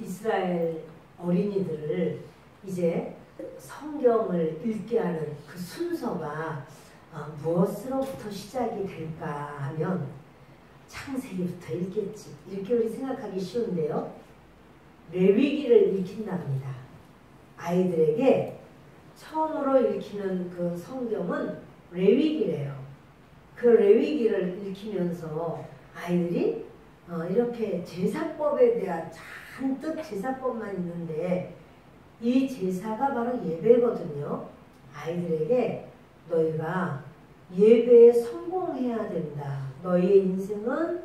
이스라엘 어린이들을 이제 성경을 읽게 하는 그 순서가 무엇으로부터 시작이 될까 하면 창세기부터 읽겠지. 이렇게 우리 생각하기 쉬운데요. 레위기를 읽힌답니다. 아이들에게 처음으로 읽히는 그 성경은 레위기래요. 그 레위기를 읽히면서 아이들이 이렇게 제사법에 대한 잔뜩 제사법만 있는데 이 제사가 바로 예배거든요. 아이들에게 너희가 예배에 성공해야 된다. 너희의 인생은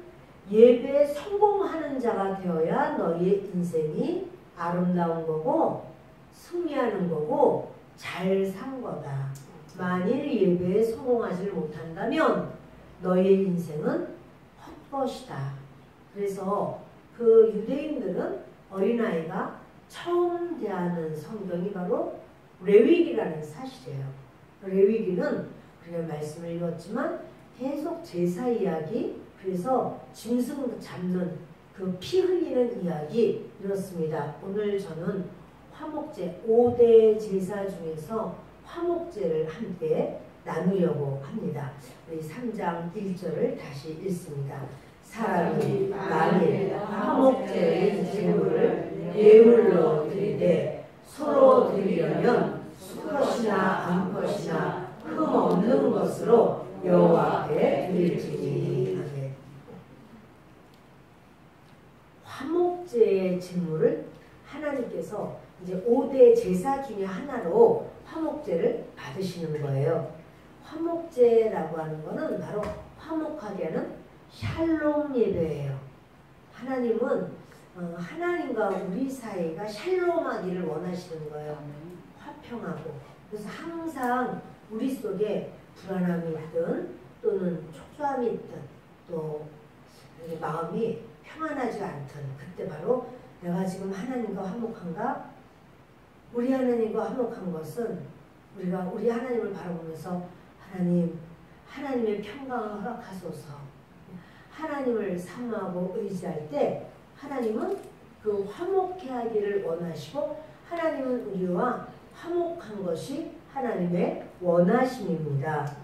예배에 성공하는 자가 되어야 너희의 인생이 아름다운 거고 승리하는 거고 잘 산 거다. 만일 예배에 성공하지 못한다면 너희의 인생은 헛것이다. 그래서 그 유대인들은 어린아이가 처음 대하는 성경이 바로 레위기라는 사실이에요. 레위기는 우리가 말씀을 읽었지만 계속 제사 이야기, 그래서 짐승 잡는 그 피 흘리는 이야기 이렇습니다. 오늘 저는 화목제 5대 제사 중에서 화목제를 함께 나누려고 합니다. 우리 3장 1절을 다시 읽습니다. 사람이 만일 화목제의 제물을 예물로 드리되 서로 드리려면 수것이나 암것이나 흠 없는 것으로 여호와 앞에 드릴지니. 화목제의 제물을 하나님께서 이제 5대 제사 중에 하나로 화목제를 받으시는 거예요. 화목제라고 하는 거는 바로 화목하게 하는 샬롬 예배예요. 하나님은 하나님과 우리 사이가 샬롬하기를 원하시는 거예요. 화평하고. 그래서 항상 우리 속에 불안함이 있든 또는 초조함이 있든 또 마음이 평안하지 않든 그때 바로 내가 지금 하나님과 화목한가? 우리 하나님과 화목한 것은 우리가 우리 하나님을 바라보면서 하나님의 평강을 허락하소서. 하나님을 사모하고 의지할 때 하나님은 그 화목해 하기를 원하시고 하나님은 우리와 화목한 것이 하나님의 원하심입니다.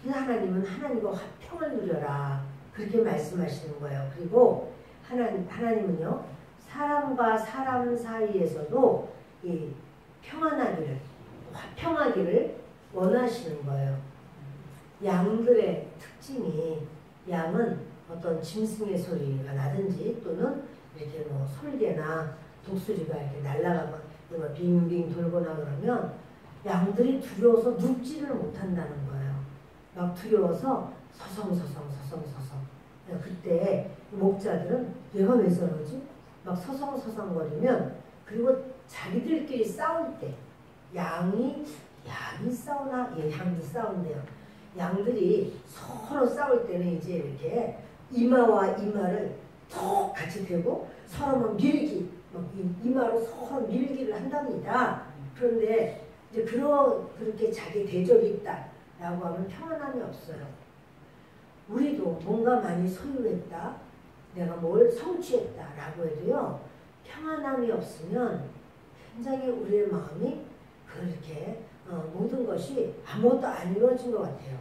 그래서 하나님은 하나님과 화평을 누려라 그렇게 말씀하시는 거예요. 그리고 하나님은요 사람과 사람 사이에서도 이 평안하기를 화평하기를 원하시는 거예요. 양들의 특징이 양은 어떤 짐승의 소리가 나든지 또는 이렇게 뭐 솔개나 독수리가 이렇게 날아가고 빙빙 돌거나 그러면 양들이 두려워서 눕지를 못한다는 거예요. 막 두려워서 서성서성. 그때 목자들은 얘가 왜 저러지? 막 서성서성거리면 그리고 자기들끼리 싸울 때 양이 싸우나? 양도 싸운대요. 양들이 서로 싸울 때는 이제 이렇게 이마와 이마를 톡 같이 대고 서로 막 밀기, 막 이마로 서로 밀기를 한답니다. 그런데 이제 그렇게 자기 대적이 있다라고 하면 평안함이 없어요. 우리도 뭔가 많이 소유했다, 내가 뭘 성취했다라고 해도요 평안함이 없으면 굉장히 우리의 마음이 그렇게 모든 것이 아무것도 안 이루어진 것 같아요.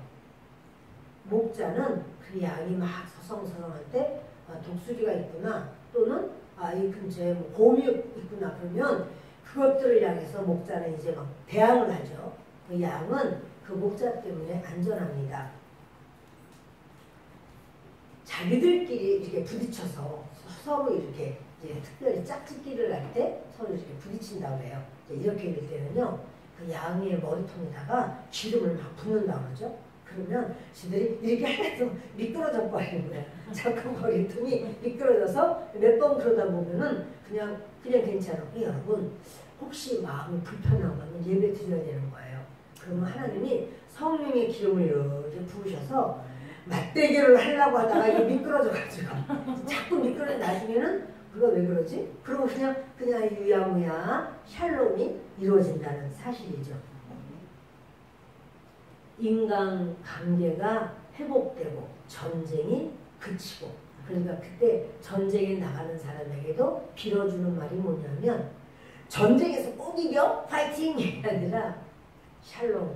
목자는 그 양이 막 서성서성할 때 독수리가 있구나 또는 이 근처에 뭐 곰이 있구나 그러면 그것들을 향해서 목자는 이제 막 대항을 하죠. 그 양은 그 목자 때문에 안전합니다. 자기들끼리 이렇게 부딪혀서 서로 이렇게 이제 특별히 짝짓기를 할 때 서로 이렇게 부딪힌다고 해요. 이렇게 될 때는요, 그 양의 머리통에다가 기름을 막 붓는다고 그러죠. 그러면 지들이 이렇게 하면서 미끄러져 버리는 거예요. 자꾸 머리통이 미끄러져서 몇 번 그러다 보면은 그냥 괜찮아요. 여러분, 혹시 마음이 불편하면 예배 드려야 되는 거예요. 그러면 하나님이 성령의 기름을 이렇게 부으셔서 맞대결을 하려고 하다가 이게 미끄러져가지고 자꾸 미끄러져 나중에는 그거 왜 그러지? 그러고 그냥 유야무야 샬롬이 이루어진다는 사실이죠. 인간 관계가 회복되고 전쟁이 그치고 그러니까 그때 전쟁에 나가는 사람에게도 빌어주는 말이 뭐냐면 전쟁에서 꼭 이겨 파이팅이 아니라 샬롬,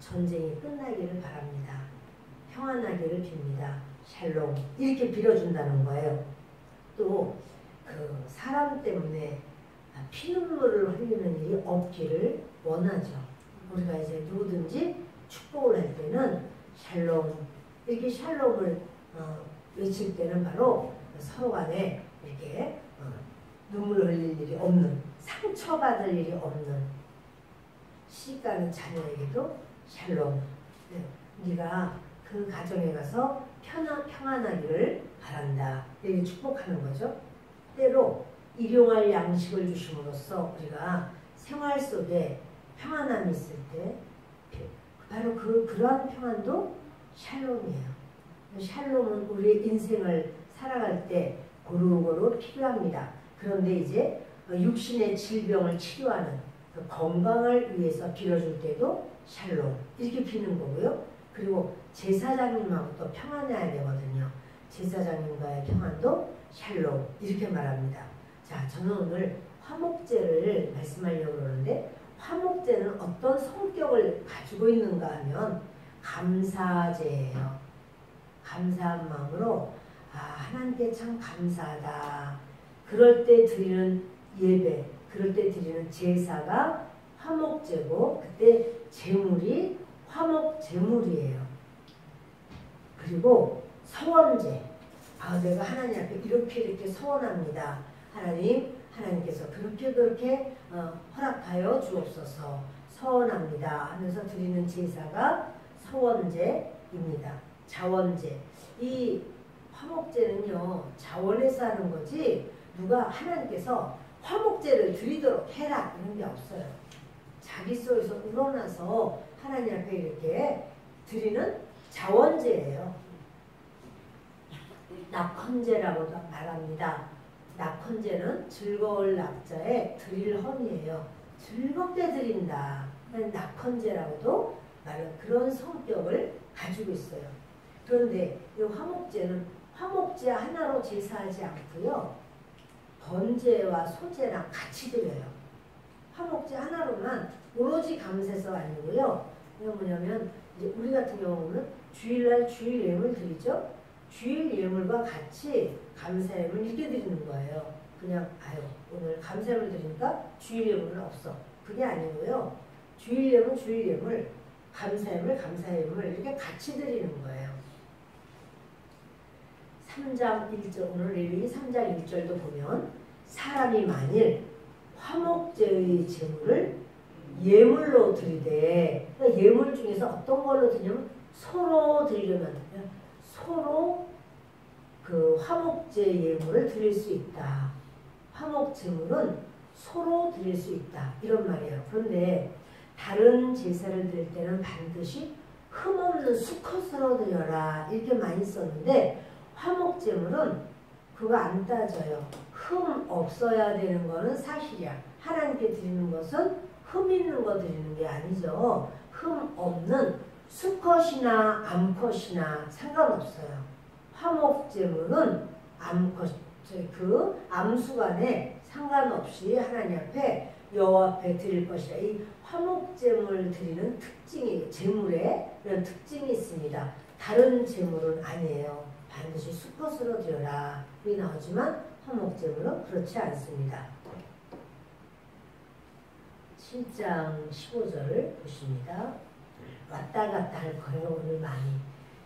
전쟁이 끝나기를 바랍니다. 평안하기를 빕니다. 샬롬, 이렇게 빌어준다는 거예요. 또 그 사람 때문에 피눈물을 흘리는 일이 없기를 원하죠. 우리가 이제 누구든지 축복을 할 때는 샬롬, 이렇게 샬롬을 외칠 때는 바로 서로 간에 이렇게 눈물 흘릴 일이 없는, 상처받을 일이 없는, 시집가는 자녀에게도 샬롬, 네가 그 가정에 가서 평안하기를 바란다, 이렇게 축복하는 거죠. 때로 일용할 양식을 주심으로써 우리가 생활 속에 평안함이 있을 때 바로 그러한 평안도 샬롬이에요. 샬롬은 우리의 인생을 살아갈 때 고루고루 필요합니다. 그런데 이제 육신의 질병을 치료하는 그 건강을 위해서 빌어줄 때도 샬롬, 이렇게 비는 거고요. 그리고 제사장님하고 또 평안해야 되거든요. 제사장님과의 평안도 샬롬, 이렇게 말합니다. 자, 저는 오늘 화목제를 말씀하려고 그러는데, 화목제는 어떤 성격을 가지고 있는가 하면 감사제예요. 감사한 마음으로 하나님께 참 감사하다. 그럴 때 드리는 예배, 그럴 때 드리는 제사가 화목제고, 그때 제물이 화목제물이에요. 그리고 서원제, 내가 하나님 앞에 이렇게 서원합니다. 하나님께서 그렇게 허락하여 주옵소서, 서원합니다 하면서 드리는 제사가 서원제입니다. 자원제, 이 화목제는요 자원에서 하는 거지 누가 하나님께서 화목제를 드리도록 해라 이런 게 없어요. 자기 속에서 우러나서 하나님 앞에 이렇게 드리는 자원제예요. 낙헌제라고도 말합니다. 낙헌제는 즐거울 낙자에 드릴 헌이에요. 즐겁게 드린다. 낙헌제라고도 말하는 그런 성격을 가지고 있어요. 그런데 이 화목제는 화목제 하나로 제사하지 않고요. 번제와 소제랑 같이 드려요. 화목제 하나로만 오로지 감사해서 아니고요. 이게 뭐냐면 이제 우리 같은 경우는 주일날 주일 예물 드리죠. 주일 예물과 같이 감사 예물 이렇게 드리는 거예요. 그냥 오늘 감사 예물 드리니까 주일 예물은 없어. 그게 아니고요. 주일 예물 주일 예물, 감사 예물 감사 예물 이렇게 같이 드리는 거예요. 3장 1절, 오늘 레위기 3장 1절도 보면 사람이 만일 화목제의 제물을 예물로 드리되, 그러니까 예물 중에서 어떤 걸로 드리냐면 서로 드리려면 서로 그 화목제 예물을 드릴 수 있다. 화목제물은 서로 드릴 수 있다. 이런 말이에요. 그런데 다른 제사를 드릴 때는 반드시 흠없는 수컷으로 드려라 이렇게 많이 썼는데, 화목제물은 그거 안 따져요. 흠 없어야 되는 거는 사실이야. 하나님께 드리는 것은 흠 있는 거 드리는 게 아니죠. 흠 없는 수컷이나 암컷이나 상관없어요. 화목제물은 암컷, 그 암수간에 상관없이 하나님 앞에 여호와 앞에 드릴 것이라. 이 화목제물 드리는 특징이, 제물에 이런 특징이 있습니다. 다른 제물은 아니에요. 반드시 수컷으로 드려라 이 나오지만 화목제물은 그렇지 않습니다. 7장 15절을 보십니다. 왔다 갔다 할 거예요. 오늘 많이.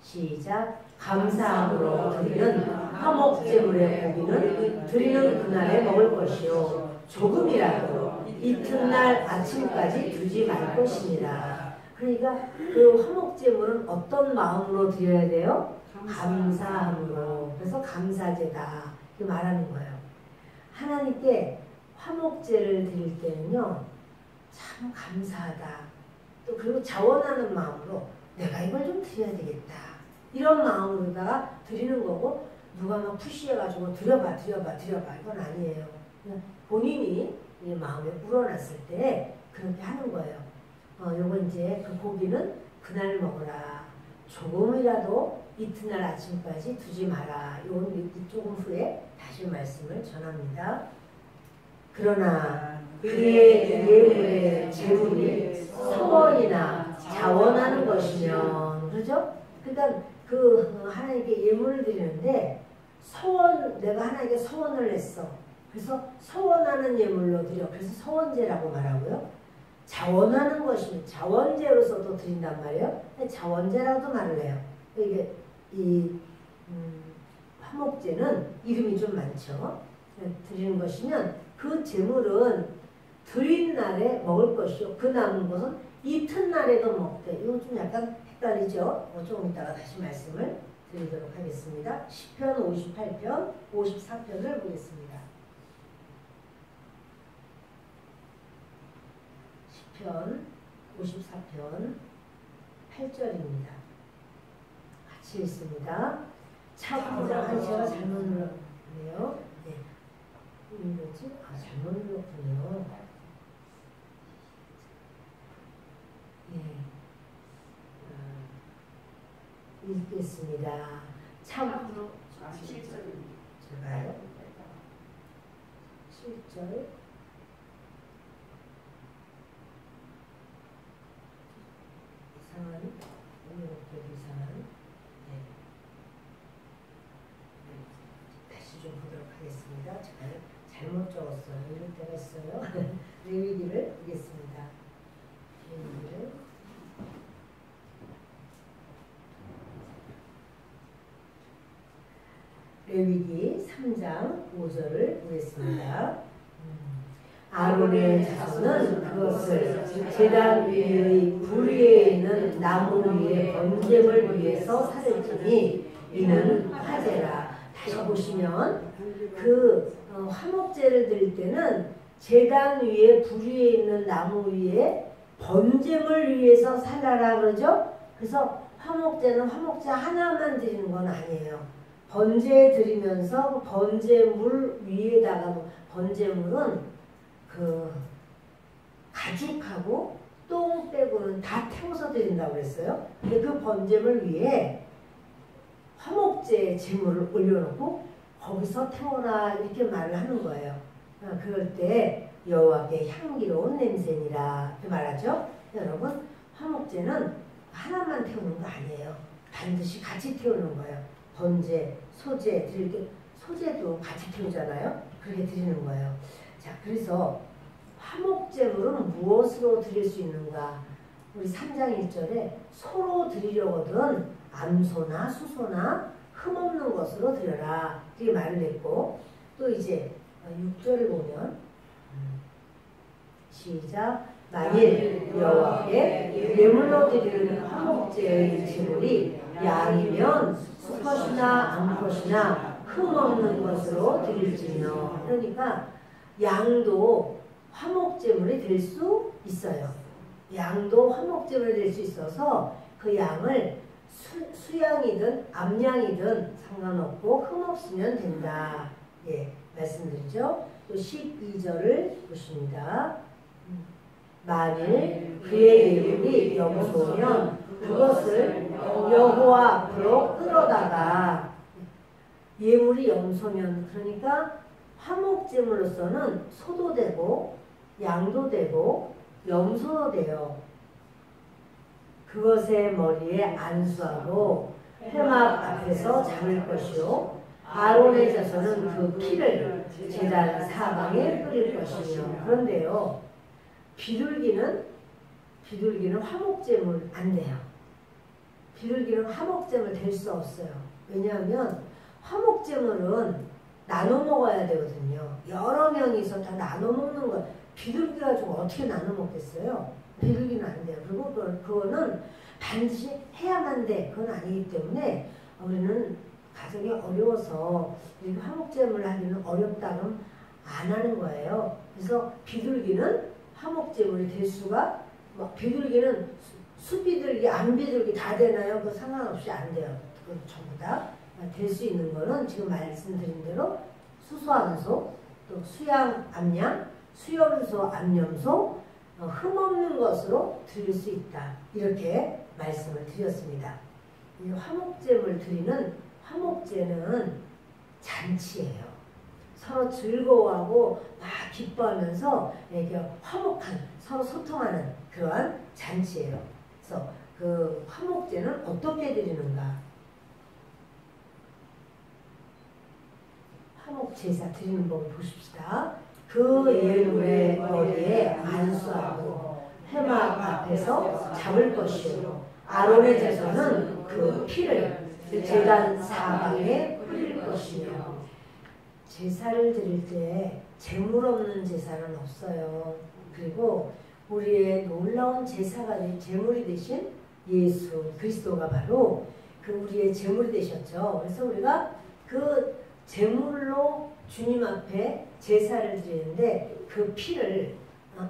시작. 감사함으로 드리는 화목제물의 고기는 드리는 그날에 먹을 것이요 조금이라도 이튿날 아침까지 두지 말 것이니라. 그러니까 그 화목제물은 어떤 마음으로 드려야 돼요? 감사함으로. 그래서 감사제다 그 말하는 거예요. 하나님께 화목제를 드릴 때는요 참 감사하다. 또 그리고 자원하는 마음으로 내가 이걸 좀 드려야 되겠다. 이런 마음으로다가 드리는 거고, 누가 막 푸시해가지고 드려봐 이건 아니에요. 그냥 본인이 마음에 우러났을 때 그렇게 하는 거예요. 요거 이제 그 고기는 그날 먹어라. 조금이라도 이튿날 아침까지 두지 마라. 요건 조금 후에 다시 말씀을 전합니다. 그러나 그의 예물의 재물이 서원이나 자원하는 것이면, 그죠? 그러니까 그 하나님께 예물을 드리는데 서원, 내가 하나님께 서원을 했어. 그래서 서원하는 예물로 드려. 그래서 서원제라고 말하고요. 자원하는 것이면 자원제로서도 드린단 말이에요. 자원제라고도 말을 해요. 이게 이 화목제는 이름이 좀 많죠. 드리는 것이면 그 제물은 드린 날에 먹을 것이요. 그 남은 것은 이튿날에도 먹되. 이건 좀 약간 헷갈리죠. 조금 이따가 다시 말씀을 드리도록 하겠습니다. 시편 58편, 54편을 보겠습니다. 시편 54편 8절입니다. 같이 읽습니다. 참으로 제가 잘못 눌렀네요. 네. 뭐지? 잘못 눌렀군요. 예. 읽겠습니다. 참으로 7절입니다. 제가요? 7절. 이상한. 네. 다시 좀 보도록 하겠습니다. 제가 잘못 적었어요. 이럴 때가 있어요. 레위기를 보겠습니다. 레위기 3장 5절을 보겠습니다. 아론의 자손은 그것을 제단 위의 불 위에 있는 나무 위에 번제물 위에서 살을지니 이는 화제라. 다시 보시면 그 화목제를 드릴 때는 제단 위에 불 위에 있는 나무 위에 번제물 위에서 살라라 그러죠. 그래서 화목제는 화목제 하나만 드리는 건 아니에요. 번제 드리면서 번제물 위에다가 번제물은 그 가죽하고 똥 빼고는 다 태워서 드린다고 그랬어요. 근데 그 번제물 위에 화목제 제물을 올려놓고 거기서 태워라 이렇게 말을 하는 거예요. 그럴 때 여호와께 향기로운 냄새니라 이렇게 말하죠. 여러분 화목제는 하나만 태우는 거 아니에요. 반드시 같이 태우는 거예요. 번제, 소제 드릴 때 소제도 같이 태우잖아요. 그렇게 드리는 거예요. 자, 그래서 화목제물은 무엇으로 드릴 수 있는가? 우리 3장 1절에 소로 드리려거든 암소나 수소나 흠없는 것으로 드려라 이렇게 말을 했고, 또 이제 6절을 보면 시작. 만일 여호와께 예물로 드리는 화목제의 제물이 양이면 수컷이나 암컷이나 흠없는 것으로 드릴지며. 그러니까 양도 화목제물이 될 수 있어요. 양도 화목제물이 될 수 있어서 그 양을 수양이든 암양이든 상관없고 흠없으면 된다. 예, 말씀드리죠. 또 12절을 보십니다. 만일 그의 예물이 염소면 그것을 여호와 앞으로 끌어다가, 예물이 염소면 그러니까 화목제물로서는 소도 되고 양도 되고 염소도 돼요. 그것의 머리에 안수하고 회막 앞에서 잡을 것이요 아론의 자손은 그 피를 제단 사방에 뿌릴 것이며. 그런데요, 비둘기는 화목제물 안 돼요. 비둘기는 화목제물 될 수 없어요. 왜냐하면 화목제물은 나눠 먹어야 되거든요. 여러 명이서 다 나눠 먹는 거, 비둘기 가지고 어떻게 나눠 먹겠어요? 비둘기는 안 돼요. 그리고 그거는 반드시 해야만 돼. 그건 아니기 때문에 우리는 가정이 어려워서 화목제물을 하기는 어렵다면 안 하는 거예요. 그래서 비둘기는 화목제물이 될 수가, 비둘기는 수비둘기, 암비둘기 다 되나요? 그거 상관없이 안 돼요. 그건 전부 다 될 수 있는 거는 지금 말씀드린 대로 수소암소, 또 수양 암양, 수염소 암염소, 흠없는 것으로 드릴 수 있다. 이렇게 말씀을 드렸습니다. 이 화목제물 드리는 화목제는 잔치예요. 서로 즐거워하고 막 기뻐하면서 이렇게 화목한 서로 소통하는 그러한 잔치예요. 그래서 그 화목제는 어떻게 드리는가? 화목제사 드리는 법을 보십시다. 그 예물의 머리에 안수하고 회막 앞에서 잡을 것이요 아론의 자손은 그 피를 제단 사방에 뿌릴 것이며. 제사를 드릴 때 재물 없는 제사는 없어요. 그리고 우리의 놀라운 제사가 제물이 되신 예수 그리스도가 바로 그 우리의 제물이 되셨죠. 그래서 우리가 그 제물로 주님 앞에 제사를 드리는데 그 피를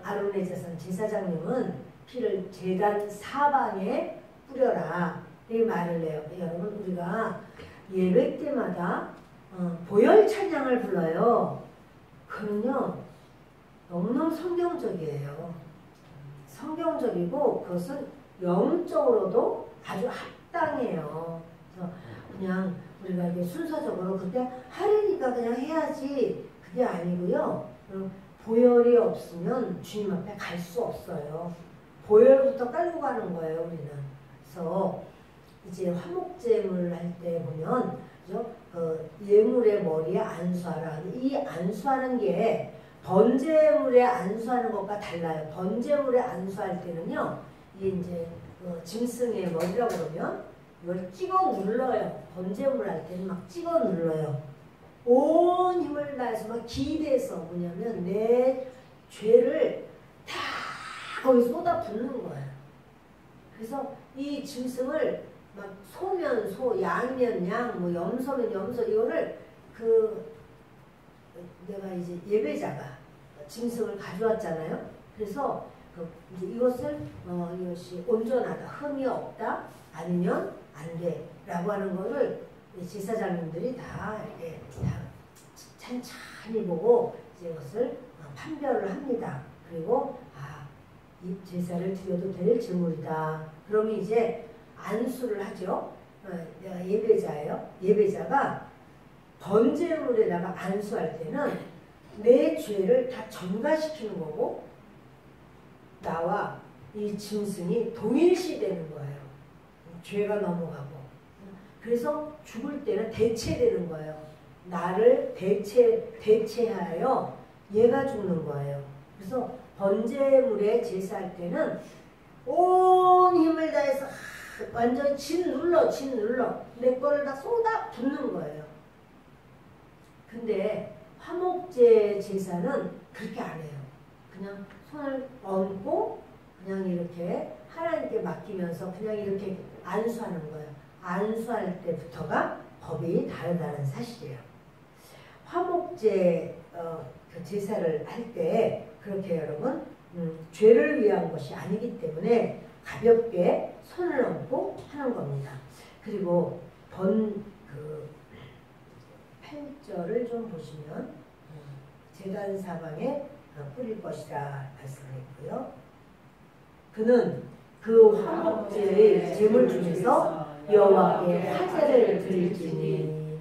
아론의 자손 제사장님은 피를 제단 사방에 뿌려라 이 말을 해요. 여러분 우리가 예배 때마다 보혈 찬양을 불러요. 그는요 너무너무 성경적이에요. 성경적이고 그것은 영적으로도 아주 합당해요. 그래서 그냥 우리가 이게 순서적으로 그때 하려니까 그냥 해야지 그게 아니고요. 보혈이 없으면 주님 앞에 갈 수 없어요. 보혈부터 깔고 가는 거예요, 우리는. 그래서 이제 화목제물 할 때 보면 그죠? 예물의 머리에 안수하라. 이 안수하는 게 번제물에 안수하는 것과 달라요. 번제물에 안수할 때는요, 이게 이제 짐승의 머리라고 그러면 이걸 찍어 눌러요. 번제물 할 때는 막 찍어 눌러요. 온 힘을 다해서 막 기대서 뭐냐면 내 죄를 다 거기 쏟아 붓는 거예요. 그래서 이 짐승을 막 소면 소, 양면 양, 뭐 염소면 염소 이거를 내가 이제 예배자가 짐승을 가져왔잖아요. 그래서 이제 이것을 이것이 온전하다, 흠이 없다, 아니면 안 돼라고 하는 거를 제사장님들이 다 이렇게 다 찬찬히 보고 이제 이것을 판별을 합니다. 그리고 이 제사를 드려도 될 제물이다. 그러면 이제 안수를 하죠. 내가 예배자예요. 예배자가 번제물에다가 안수할 때는 내 죄를 다 전가시키는 거고 나와 이 짐승이 동일시되는 거예요. 죄가 넘어가고. 그래서 죽을 때는 대체되는 거예요. 나를 대체하여 얘가 죽는 거예요. 그래서 번제물에 제사할 때는 온 힘을 다해서 완전히 진 눌러 내 거를 다 쏟아 붓는 거예요. 근데 화목제 제사는 그렇게 안 해요. 그냥 손을 얹고 그냥 이렇게 하나님께 맡기면서 그냥 이렇게 안수하는 거예요. 안수할 때부터가 법이 다르다는 사실이에요. 화목제 그 제사를 할 때 그렇게 여러분 죄를 위한 것이 아니기 때문에 가볍게 손을 얹고 하는 겁니다. 그리고 그 8절을 좀 보시면 제단 사방에 뿌릴 것이라 말씀했고요. 그는 그 화목제의 제물 중에서 여호와께 화제를 드릴지니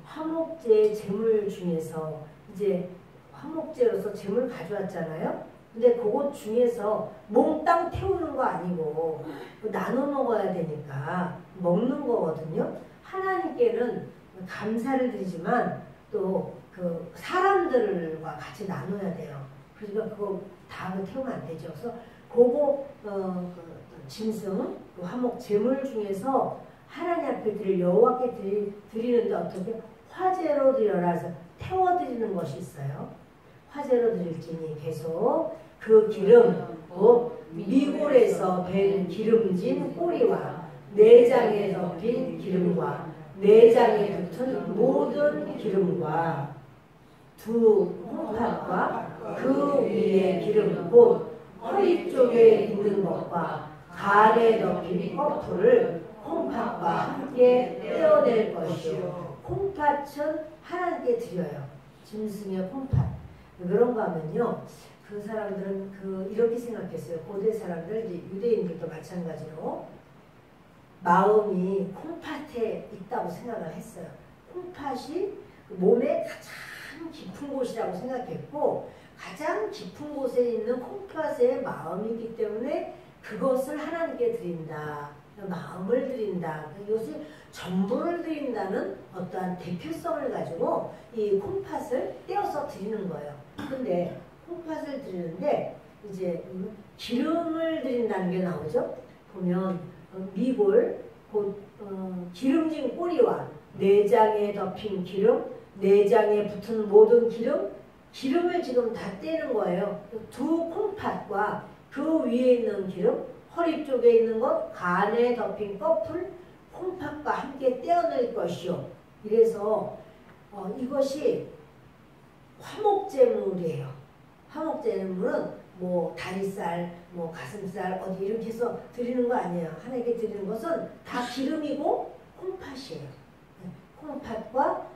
화목제의 제물 중에서 이제 화목제로서 제물 가져왔잖아요. 근데 그것 중에서 몽땅 태우는 거 아니고 나눠 먹어야 되니까 먹는 거거든요. 하나님께는 감사를 드리지만 또 그 사람들과 같이 나눠야 돼요. 그러니까 그거 다 태우면 안 되죠. 그래서 그거 짐승, 그 화목 제물 중에서 하나님 앞에 드릴 여호와께 드리는데 어떻게 화제로 드려라 해서 태워드리는 것이 있어요. 화제로 드릴지니 계속 그 기름, 곧 미골에서 밴 기름진 꼬리와 내장에 덮인 기름과 내장에 붙은 모든 기름과 두 홍팥과 그 위에 기름 곧 허리 쪽에 있는 것과 간에 덮인 퍼프를 콩팥과 함께 떼어낼 것이요. 콩팥은 하나님께 드려요. 짐승의 콩팥. 그런가 하면요. 그 사람들은 이렇게 생각했어요. 고대 사람들, 이제 유대인들도 마찬가지로 마음이 콩팥에 있다고 생각을 했어요. 콩팥이 몸의 가장 깊은 곳이라고 생각했고 가장 깊은 곳에 있는 콩팥의 마음이기 때문에 그것을 하나님께 드린다. 마음을 드린다. 이것이 전부를 드린다는 어떠한 대표성을 가지고 이 콩팥을 떼어서 드리는 거예요. 근데 콩팥을 드리는데 이제 기름을 드린다는 게 나오죠. 보면 미골, 곧 기름진 꼬리와 내장에 덮인 기름, 내장에 붙은 모든 기름, 기름을 지금 다 떼는 거예요. 두 콩팥과 그 위에 있는 기름, 허리 쪽에 있는 것, 간에 덮인 꺼풀, 콩팥과 함께 떼어낼 것이요. 이래서 이것이 화목제물이에요. 화목제물은 뭐 다리살, 뭐 가슴살 어디 이렇게 해서 드리는 거 아니에요. 하나님께 드리는 것은 다 기름이고 콩팥이에요. 콩팥과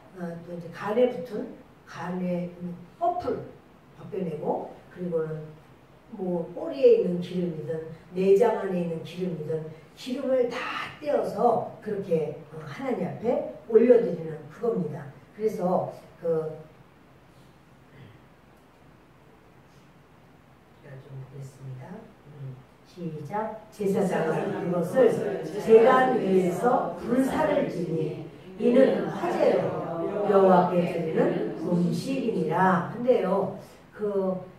또 이제 간에 붙은 간에 꺼풀 벗겨내고 그리고는 뭐 꼬리에 있는 기름이든 내장 안에 있는 기름이든 기름을 다 떼어서 그렇게 하나님 앞에 올려드리는 그겁니다. 그래서 좀 보겠습니다. 시작. 제사장은 그것을 제단 위에서 불사를 지니 이는 화제로 여호와께 드리는 음식이니라. 근데요,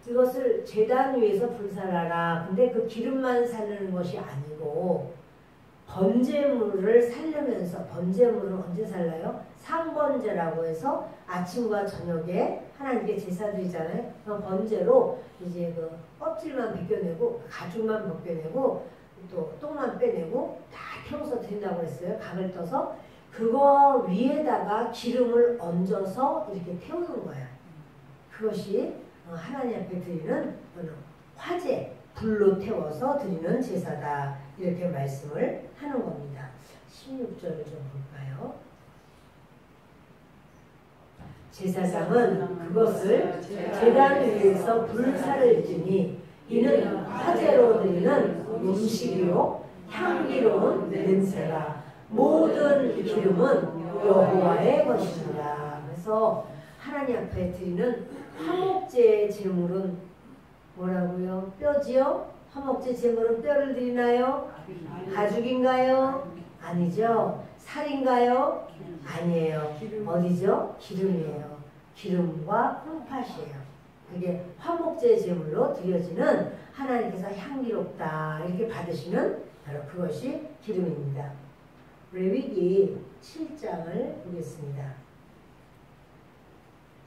이것을 제단 위에서 불살하라. 근데 그 기름만 살리는 것이 아니고 번제물을 살려면서, 번제물은 언제 살라요? 상번제라고 해서 아침과 저녁에 하나님께 제사 드리잖아요. 그 번제로 이제 그 껍질만 벗겨내고 가죽만 벗겨내고 또 똥만 빼내고 다 태워서 드린다고 했어요. 각을 떠서 그거 위에다가 기름을 얹어서 이렇게 태우는 거예요. 그것이 하나님 앞에 드리는 화제, 불로 태워서 드리는 제사다. 이렇게 말씀을 하는 겁니다. 16절을 좀 볼까요? 제사장은 그것을 제단 위에서 불사를 지니 이는 화제로 드리는 음식이요 향기로운 냄새라. 모든 기름은 여호와의 것입니다. 그래서 하나님 앞에 드리는 화목제의 제물은 뭐라고요? 뼈지요? 화목제 제물은 뼈를 드리나요? 가죽인가요? 아니죠. 살인가요? 아니에요. 어디죠? 기름이에요. 기름과 콩팥이에요. 그게 화목제 제물로 드려지는 하나님께서 향기롭다 이렇게 받으시는 바로 그것이 기름입니다. 레위기 7장을 보겠습니다.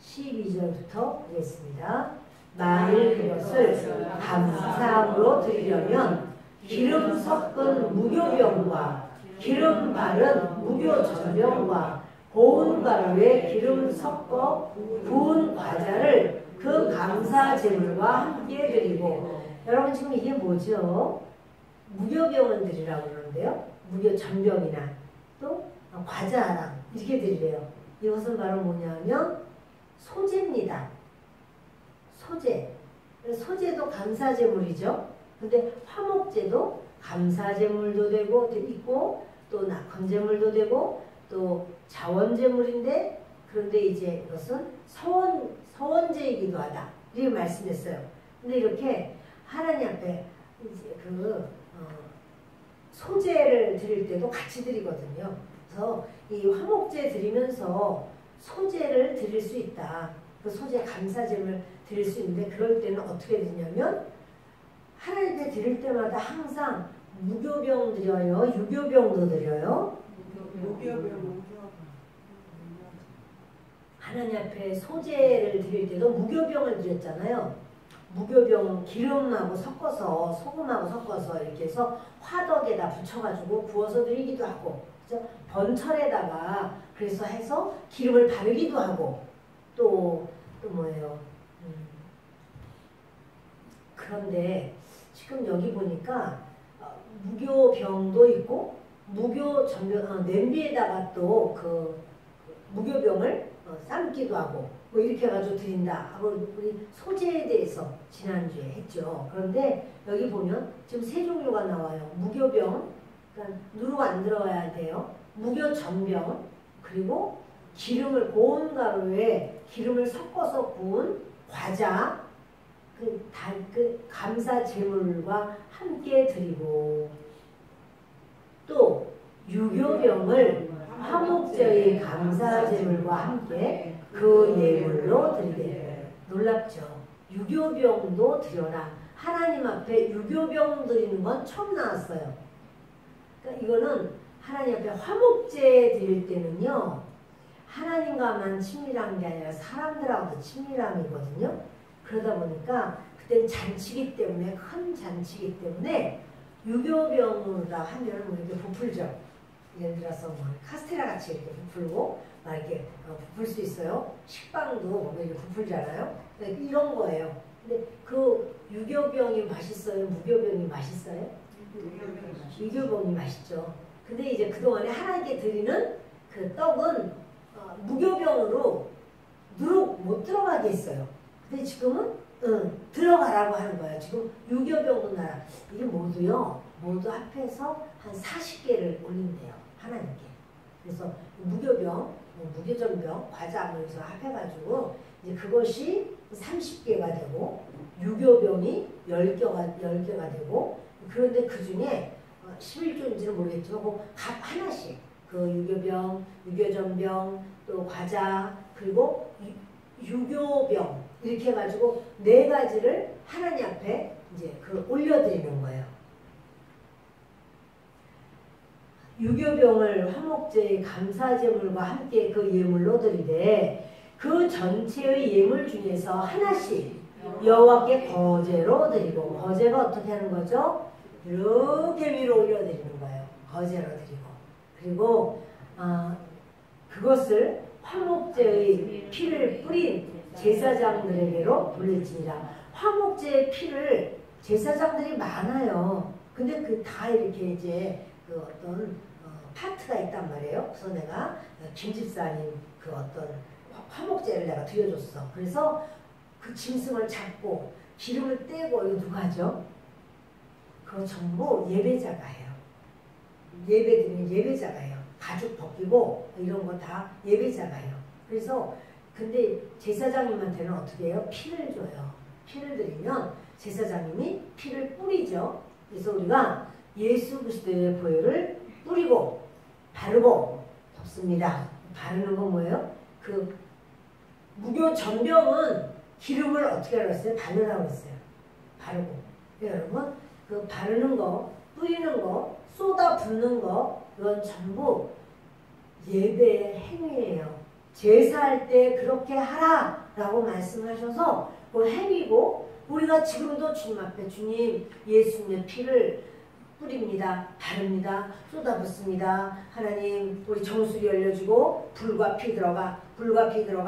12절부터 보겠습니다. 만일 그것을 감사함으로 드리려면 기름 섞은 무교병과 기름 바른 무교전병과 고운 가루에 기름 섞어 구운 과자를 그 감사 제물과 함께 드리고. 여러분 지금 이게 뭐죠? 무교병을 드리라고 그러는데요. 무교전병이나 또 과자랑 이렇게 드리래요. 이것은 바로 뭐냐면 소제입니다. 소제. 소제도 감사제물이죠. 근데 화목제도 감사제물도 되고 있고 또 낙헌제물도 되고 또 자원제물인데 그런데 이제 이것은 서원제이기도 하다. 이렇게 말씀했어요. 근데 이렇게 하나님 앞에 이제 소제를 드릴 때도 같이 드리거든요. 그래서 이 화목제 드리면서 소제를 드릴 수 있다. 그 소제 감사제를 드릴 수 있는데 그럴 때는 어떻게 드냐면 하나님께 드릴 때마다 항상 무교병 드려요? 유교병도 드려요? 무교병. 하나님 앞에 소제를 드릴 때도 무교병을 드렸잖아요. 무교병 기름하고 섞어서 소금하고 섞어서 이렇게 해서 화덕에다 붙여가지고 구워서 드리기도 하고 그죠? 번철에다가 그래서 해서 기름을 바르기도 하고 또 뭐예요? 그런데 지금 여기 보니까 무교병도 있고 무교전병 냄비에다가 또 그 무교병을 삶기도 하고 뭐 이렇게 해가지고 드린다 하고 우리 소제에 대해서 지난주에 했죠. 그런데 여기 보면 지금 세 종류가 나와요. 무교병, 그러니까 누룩 안 들어가야 돼요. 무교 전병 그리고 기름을 고운 가루에 기름을 섞어서 구운 과자 그 감사 제물과 함께 드리고 또 유교병을 화목제의 감사 제물과 함께 그 예물로 드리되 놀랍죠. 유교병도 드려라. 하나님 앞에 유교병 드리는 건 처음 나왔어요. 그러니까 이거는 하나님 앞에 화목제 드릴 때는요. 하나님과만 친밀한 게 아니라 사람들하고도 친밀함이거든요. 그러다 보니까 그때는 잔치기 때문에 큰 잔치기 때문에 유교병으로 하면 뭐 이렇게 부풀죠. 예를 들어서 뭐 카스테라 같이 이렇게 부풀고 막 이렇게 부풀 수 있어요. 식빵도 뭐 이렇게 부풀잖아요. 이런 거예요. 근데 그 유교병이 맛있어요? 무교병이 맛있어요? 유교병이 맛있죠. 근데 이제 그동안에 하나님께 드리는 그 떡은 무교병으로 누룩 못 들어가게 했어요. 근데 지금은 들어가라고 하는 거예요. 지금 유교병은 나라 이게 모두 합해서 한 40개를 올린대요. 하나님께. 그래서 무교병, 무교전병, 과자 뭐 여기서 합해가지고 이제 그것이 30개가 되고 유교병이 10개가 되고 그런데 그 중에 11조인지는 모르겠지만 각 하나씩 그 유교병, 유교전병, 또 과자 그리고 유교병 이렇게 해가지고 4가지를 하나님 앞에 이제 올려드리는 거예요. 유교병을 화목제의 감사제물과 함께 그 예물로 드리되 그 전체의 예물 중에서 하나씩 여호와께 거제로 드리고 거제가 어떻게 하는 거죠? 이렇게 위로 올려드리는 거예요. 거제로 드리고 그리고 그것을 화목제의 피를 뿌린 제사장들에게로 돌릴지니라. 화목제의 피를 제사장들이 많아요. 근데 그 다 이렇게 이제 그 어떤 파트가 있단 말이에요. 그래서 내가 김 집사님 그 어떤 화목제를 내가 드려줬어. 그래서 그 짐승을 잡고 기름을 떼고 이거 누가 하죠? 그거 전부 예배자가 해요. 예배드리는 예배자가 해요. 가죽 벗기고 이런 거 다 예배자가 해요. 그래서 근데 제사장님한테는 어떻게 해요? 피를 줘요. 피를 드리면 제사장님이 피를 뿌리죠. 그래서 우리가 예수 그리스도의 보혈을 뿌리고 바르고 덮습니다. 바르는 건 뭐예요? 그 무교 전병은 기름을 어떻게 하라고 했어요? 바르라고 했어요. 바르고. 여러분 그 바르는 거, 뿌리는 거, 쏟아 붓는 거 이건 전부 예배의 행위예요. 제사할 때 그렇게 하라라고 말씀하셔서 그 행위고 우리가 지금도 주님 앞에 주님 예수님의 피를 뿌립니다. 바릅니다. 쏟아붓습니다. 하나님 우리 정수리 열려주고 불과 피 들어가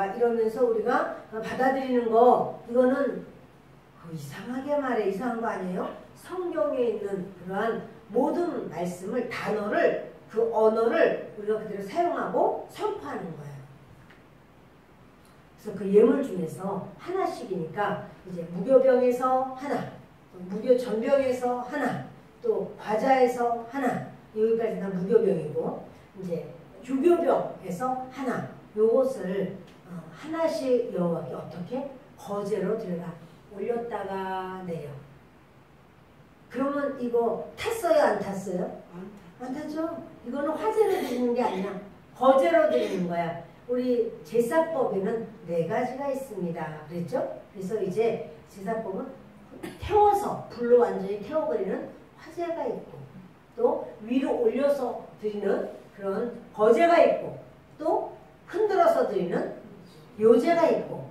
이러면서 우리가 받아들이는 거 이거는 이상하게 말해 이상한 거 아니에요? 성경에 있는 그러한 모든 말씀을 단어를 그 언어를 우리가 그대로 사용하고 선포하는 거예요. 그래서 그 예물 중에서 하나씩이니까 이제 무교병에서 하나, 무교전병에서 하나, 또 과자에서 하나, 여기까지 다 무교병이고 이제 유교병에서 하나, 요것을 하나씩 여호와께 어떻게 거제로 들어가 올렸다가 내려. 그러면 이거 탔어요, 안 탔어요? 안 타죠. 이거는 화제로 드리는 게 아니라 거제로 드리는 거야. 우리 제사법에는 4가지가 있습니다. 그랬죠? 그래서 이제 제사법은 태워서 불로 완전히 태워버리는 화제가 있고 또 위로 올려서 드리는 그런 거제가 있고 또 흔들어서 드리는 요제가 있고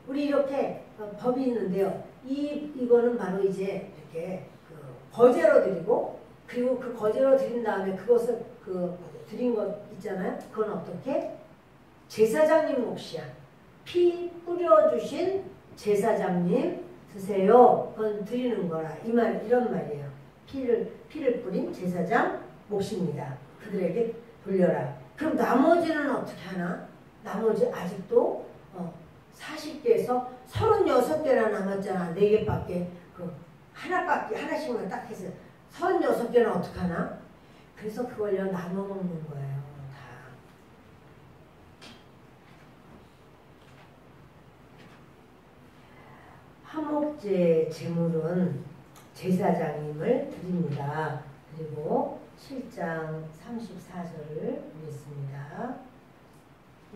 우리 이렇게 법이 있는데요. 이거는 바로 이제 이렇게 거제로 드리고 그리고 그 거제로 드린 다음에 그것을 드린 것 있잖아요. 그건 어떻게? 제사장님 몫이야. 피 뿌려주신 제사장님 드세요. 그건 드리는 거라. 이런 말이에요. 피를 뿌린 제사장 몫입니다. 그들에게 돌려라. 그럼 나머지는 어떻게 하나? 나머지 아직도 40개에서 36개나 남았잖아. 4개밖에. 하나씩만 딱 해서 36개는 어떻게 하나? 그래서 그걸요 나눠 먹는 거예요. 다. 화목제 제물은 제사장님을 드립니다. 그리고 7장 34절을 보겠습니다.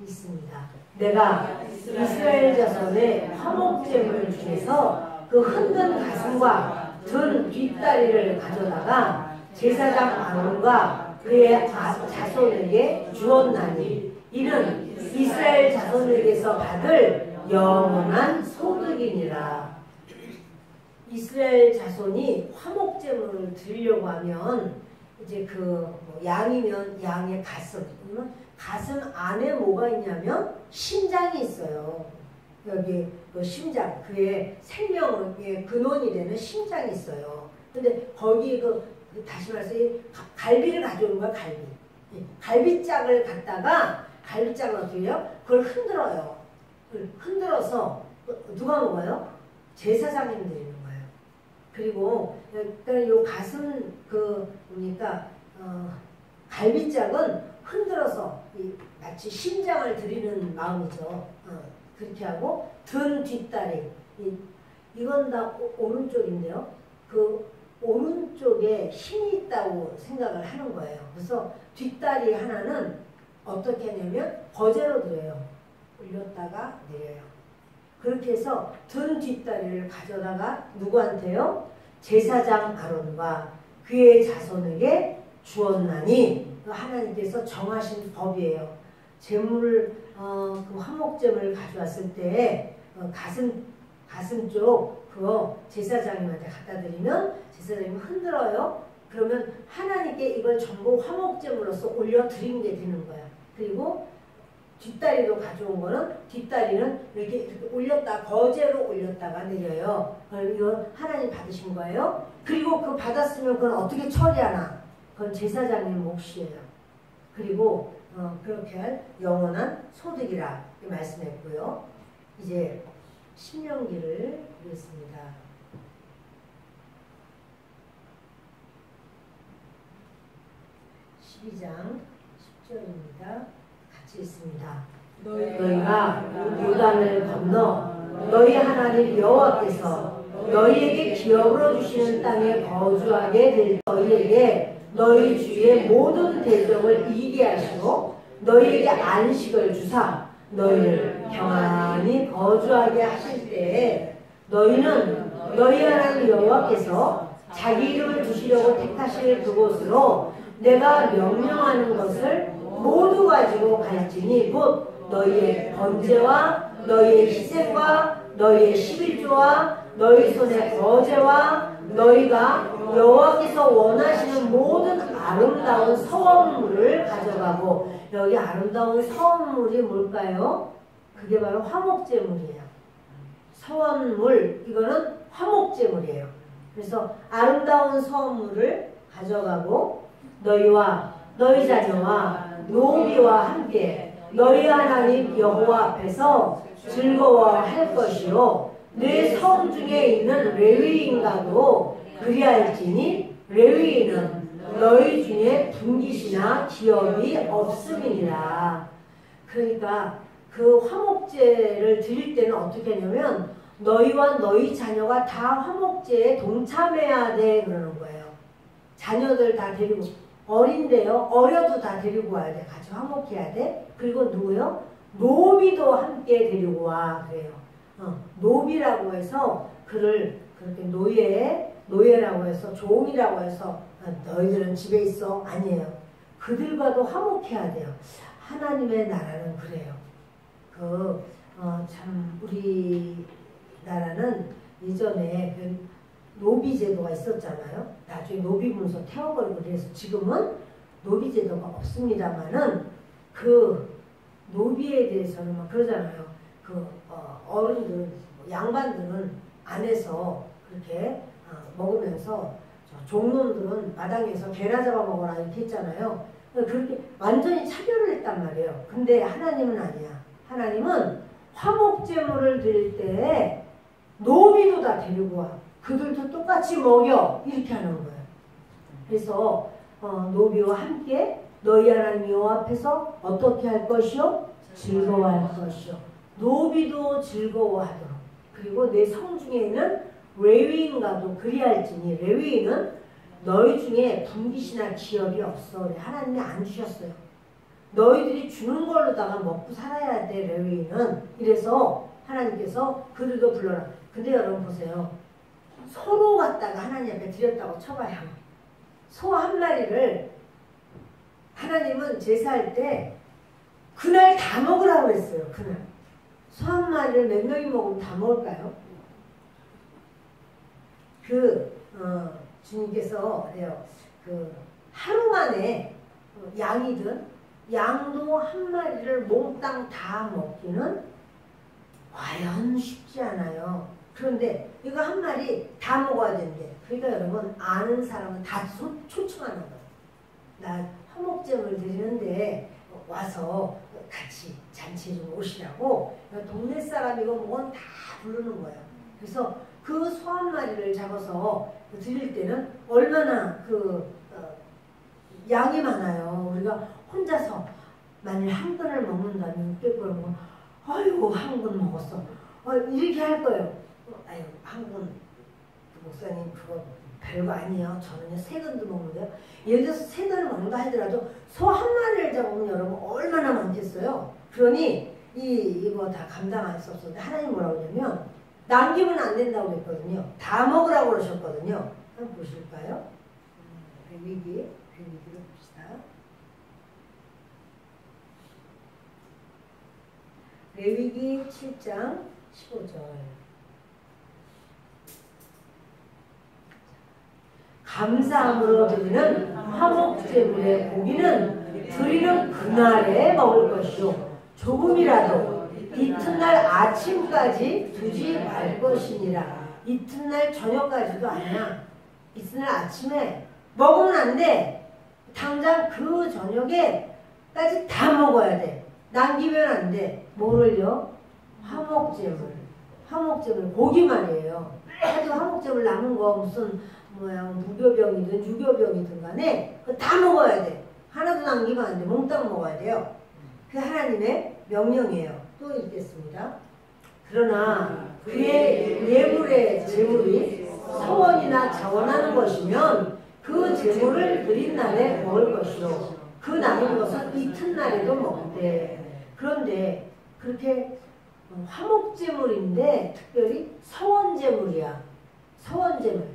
있습니다. 내가 이스라엘 자손의 화목제물 중에서 그 흔든 가슴과 든 뒷다리를 가져다가 제사장 아론과 그의 자손에게 주었나니 이는 이스라엘 자손에게서 받을 영원한 소득이니라. 이스라엘 자손이 화목제물을 드리려고 하면 이제 뭐 양이면 양의 가슴, 가슴 안에 뭐가 있냐면 심장이 있어요. 여기 그 심장, 그의 생명의 근원이 되는 심장이 있어요. 근데 거기 다시 말해서 갈비를 가져오는 거야, 갈비. 갈비짝을 갖다가 갈비짝을 어떻게 해요? 그걸 흔들어요. 흔들어서 누가 먹어요? 제사장님이 드리는 거예요. 그리고 일단 요 가슴 보니까 갈비짝은 흔들어서 마치 심장을 드리는 마음이죠. 그렇게 하고 든 뒷다리 이건 다 오른쪽인데요. 그 오른쪽에 힘이 있다고 생각을 하는 거예요. 그래서 뒷다리 하나는 어떻게 하냐면 거제로 드려요. 올렸다가 내려요. 그렇게 해서 든 뒷다리를 가져다가 누구한테요? 제사장 아론과 그의 자손에게 주었나니 하나님께서 정하신 법이에요. 제물을 그 화목제물을 가져왔을 때 가슴 쪽 그거 제사장님한테 갖다 드리면 제사장님이 흔들어요. 그러면 하나님께 이걸 전부 화목제물로서 올려 드린 게 되는 거야. 그리고 뒷다리로 가져온 거는 뒷다리는 이렇게 올렸다 거제로 올렸다가 내려요. 이건 하나님 받으신 거예요. 그리고 그 받았으면 그건 어떻게 처리하나? 그건 제사장님 몫이에요. 그리고 그렇게 할 영원한 소득이라 말씀했고요. 이제 신명기를 보겠습니다. 12장 10절입니다. 같이 읽습니다. 너희가 요단을 건너 너희 하나님 여호와께서 너희에게 기업으로 주시는 땅에 거주하게 될 너희에게 너희 주의 모든 대적을 이기게 하시고 너희에게 안식을 주사 너희를 평안히 거주하게 하실 때에 너희는 너희 하나님 여호와께서 자기 이름을 두시려고 택하실 그곳으로 내가 명령하는 것을 모두 가지고 갈지니 곧 너희의 번제와 너희의 희생과 너희의 11조와 너희 손의 거제와 너희가 여호와께서 원하시는 모든 아름다운 서원물을 가져가고 여기 아름다운 서원물이 뭘까요? 그게 바로 화목제물이에요. 서원물 이거는 화목제물이에요. 그래서 아름다운 서원물을 가져가고 너희와 너희 자녀와 노비와 함께 너희 하나님 여호와 앞에서 즐거워할 것이요 내 성 중에 있는 레위인과도 그리할지니 레위인은 너희 중에 분깃이나 기업이 없음이니라. 그러니까 그 화목제를 드릴 때는 어떻게 하냐면 너희와 너희 자녀가 다 화목제에 동참해야 돼 그러는 거예요. 자녀들 다 데리고 어린데요. 어려도 다 데리고 와야 돼. 같이 화목해야 돼. 그리고 누구요? 노비도 함께 데리고 와 그래요. 노비라고 해서 그를 그렇게 노예라고 해서 종이라고 해서 너희들은 집에 있어 아니에요. 그들과도 화목해야 돼요. 하나님의 나라는 그래요. 참 우리나라는 예전에 노비 제도가 있었잖아요. 나중에 노비 문서 태워버리고 그래서 지금은 노비 제도가 없습니다만은 그 노비에 대해서는 막 그러잖아요. 어른들, 양반들은 안에서 그렇게 먹으면서 종놈들은 마당에서 개나 잡아먹어라 이렇게 했잖아요. 그렇게 완전히 차별을 했단 말이에요. 근데 하나님은 아니야. 하나님은 화목제물을 드릴 때 노비도 다 데리고 와. 그들도 똑같이 먹여. 이렇게 하는 거예요. 그래서 노비와 함께 너희 하나님 여호와 앞에서 어떻게 할 것이요? 즐거워할 것이요. 노비도 즐거워하도록. 그리고 내 성 중에는 레위인과도 그리할지니 레위인은 너희 중에 분깃이나 기업이 없어. 하나님이 안 주셨어요. 너희들이 주는 걸로다가 먹고 살아야 돼 레위인은. 이래서 하나님께서 그들도 불러라. 근데 여러분 보세요. 소로 갖다가 하나님 앞에 드렸다고 쳐봐요. 소 한 마리를 하나님은 제사할 때 그날 다 먹으라고 했어요. 그날. 소 한 마리를 몇 명이 먹으면 다 먹을까요? 주님께서 그래요. 하루 만에 양이든 양도 한 마리를 몽땅 다 먹기는 과연 쉽지 않아요. 그런데 이거 한 마리 다 먹어야 되는데, 그러니까 여러분 아는 사람은 다 초청하는 거예요. 나 화목제물 드리는데 와서 같이 잔치에 좀 오시라고 동네 사람이고 뭐건 다 부르는 거예요. 그래서 그 소 한 마리를 잡아서 드릴 때는 얼마나 양이 많아요. 우리가 혼자서 만일 한 근을 먹는다면 600g 먹으면 아이고 한 근 먹었어. 이렇게 할 거예요. 아유 한 근 목사님 그거 별거 아니에요. 저는요 3근도 먹는데요. 예를 들어서 3근을 먹는다 하더라도 소 한 마리를 잡으면 여러분 얼마나 많겠어요. 그러니 이거 다 감당할 수 없었는데 하나님 뭐라고 하냐면 남기면 안 된다고 했거든요. 다 먹으라고 그러셨거든요. 한번 보실까요? 레위기를 봅시다. 레위기 7장 15절. 감사함으로 드리는 화목제물의 고기는 드리는 그날에 먹을 것이요 조금이라도 이튿날 아침까지 두지 말 것이니라. 이튿날 저녁까지도 아니야. 이튿날 아침에 먹으면 안 돼. 당장 그 저녁에까지 다 먹어야 돼. 남기면 안 돼. 뭐를요? 화목제물. 화목제물 고기 말이에요. 하지만 화목제물 남은 거 무슨 무교병이든 유교병이든 간에 그거 다 먹어야 돼. 하나도 남기면 안 돼. 몽땅 먹어야 돼요. 그게 하나님의 명령이에요. 또 읽겠습니다. 그러나 그의 예물의 제물이 서원이나 자원하는 것이면 그 제물을 드린 날에 먹을 것이요 그 남은 것은 이튿날에도 먹되. 그런데 그렇게 화목제물인데 특별히 서원제물이야. 서원제물.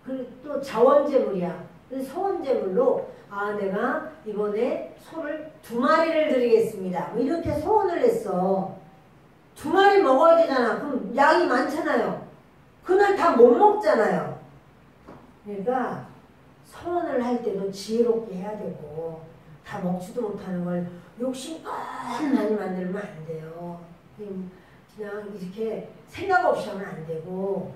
그리고 또 자원제물이야. 서원제물로 내가 이번에 소를 2마리를 드리겠습니다. 뭐 이렇게 소원을 했어. 2마리 먹어야 되잖아. 그럼 양이 많잖아요. 그날 다 못 먹잖아요. 그러니까 서원을 할 때도 지혜롭게 해야 되고 다 먹지도 못하는 걸 욕심 많이 만들면 안 돼요. 그냥 이렇게 생각 없이 하면 안 되고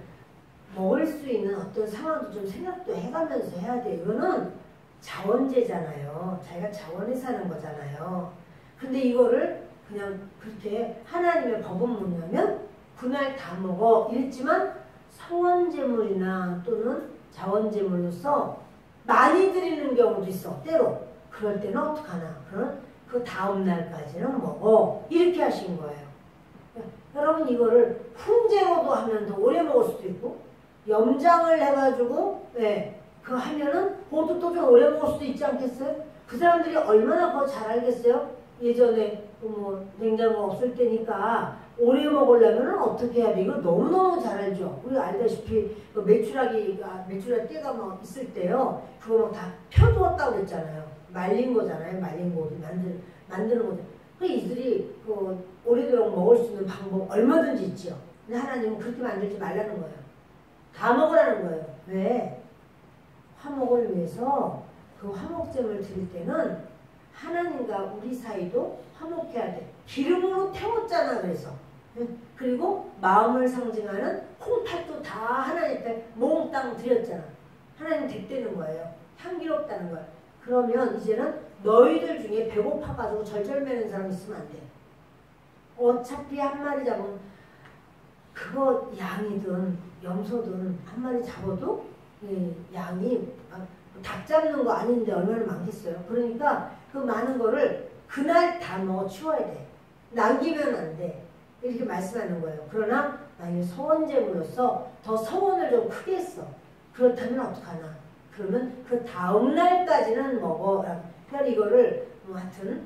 먹을 수 있는 어떤 상황도 좀 생각도 해가면서 해야 돼. 이거는 자원제잖아요. 자기가 자원해서 하는 거잖아요. 근데 이거를 그냥 그렇게 하나님의 법은 뭐냐면 그날 다 먹어 이랬지만 서원제물이나 또는 자원제물로서 많이 드리는 경우도 있어. 때로. 그럴 때는 어떡하나. 그럼 그 다음 날까지는 먹어. 이렇게 하신 거예요. 여러분 이거를 훈제로도 하면 더 오래 먹을 수도 있고 염장을 해가지고 그거 하면은 그것도 또 좀 오래 먹을 수도 있지 않겠어요? 그 사람들이 얼마나 그거 잘 알겠어요? 예전에 냉장고 없을 때니까 오래 먹으려면 어떻게 해야 돼? 이거 너무너무 잘 알죠? 우리 알다시피 메추라기 때가 막 있을 때요. 그거 막 다 펴두었다고 그랬잖아요. 말린 거잖아요. 말린 거 만드는 거죠. 이들이 오래도록 먹을 수 있는 방법 얼마든지 있죠. 근데 하나님은 그렇게 만들지 말라는 거예요. 다 먹으라는 거예요. 왜? 화목을 위해서 그 화목제물 드릴 때는 하나님과 우리 사이도 화목해야 돼. 기름으로 태웠잖아. 그래서 그리고 마음을 상징하는 콩팥도 다 하나님 앞에 몽땅 드렸잖아. 하나님 댔다는 거예요. 향기롭다는 거예요. 그러면 이제는 너희들 중에 배고파가지고 절절 매는 사람 있으면 안 돼. 어차피 한 마리 잡으면 그거 양이든 염소든 한 마리 잡아도 양이 닭 잡는 거 아닌데 얼마나 많겠어요. 그러니까 그 많은 거를 그날 다 먹어 치워야 돼. 남기면 안 돼. 이렇게 말씀하는 거예요. 그러나 만약에 서원제물로서 더 서원을 좀 크게 했어. 그렇다면 어떡하나? 그러면 그 다음 날까지는 먹어. 그러니까 이거를 하여튼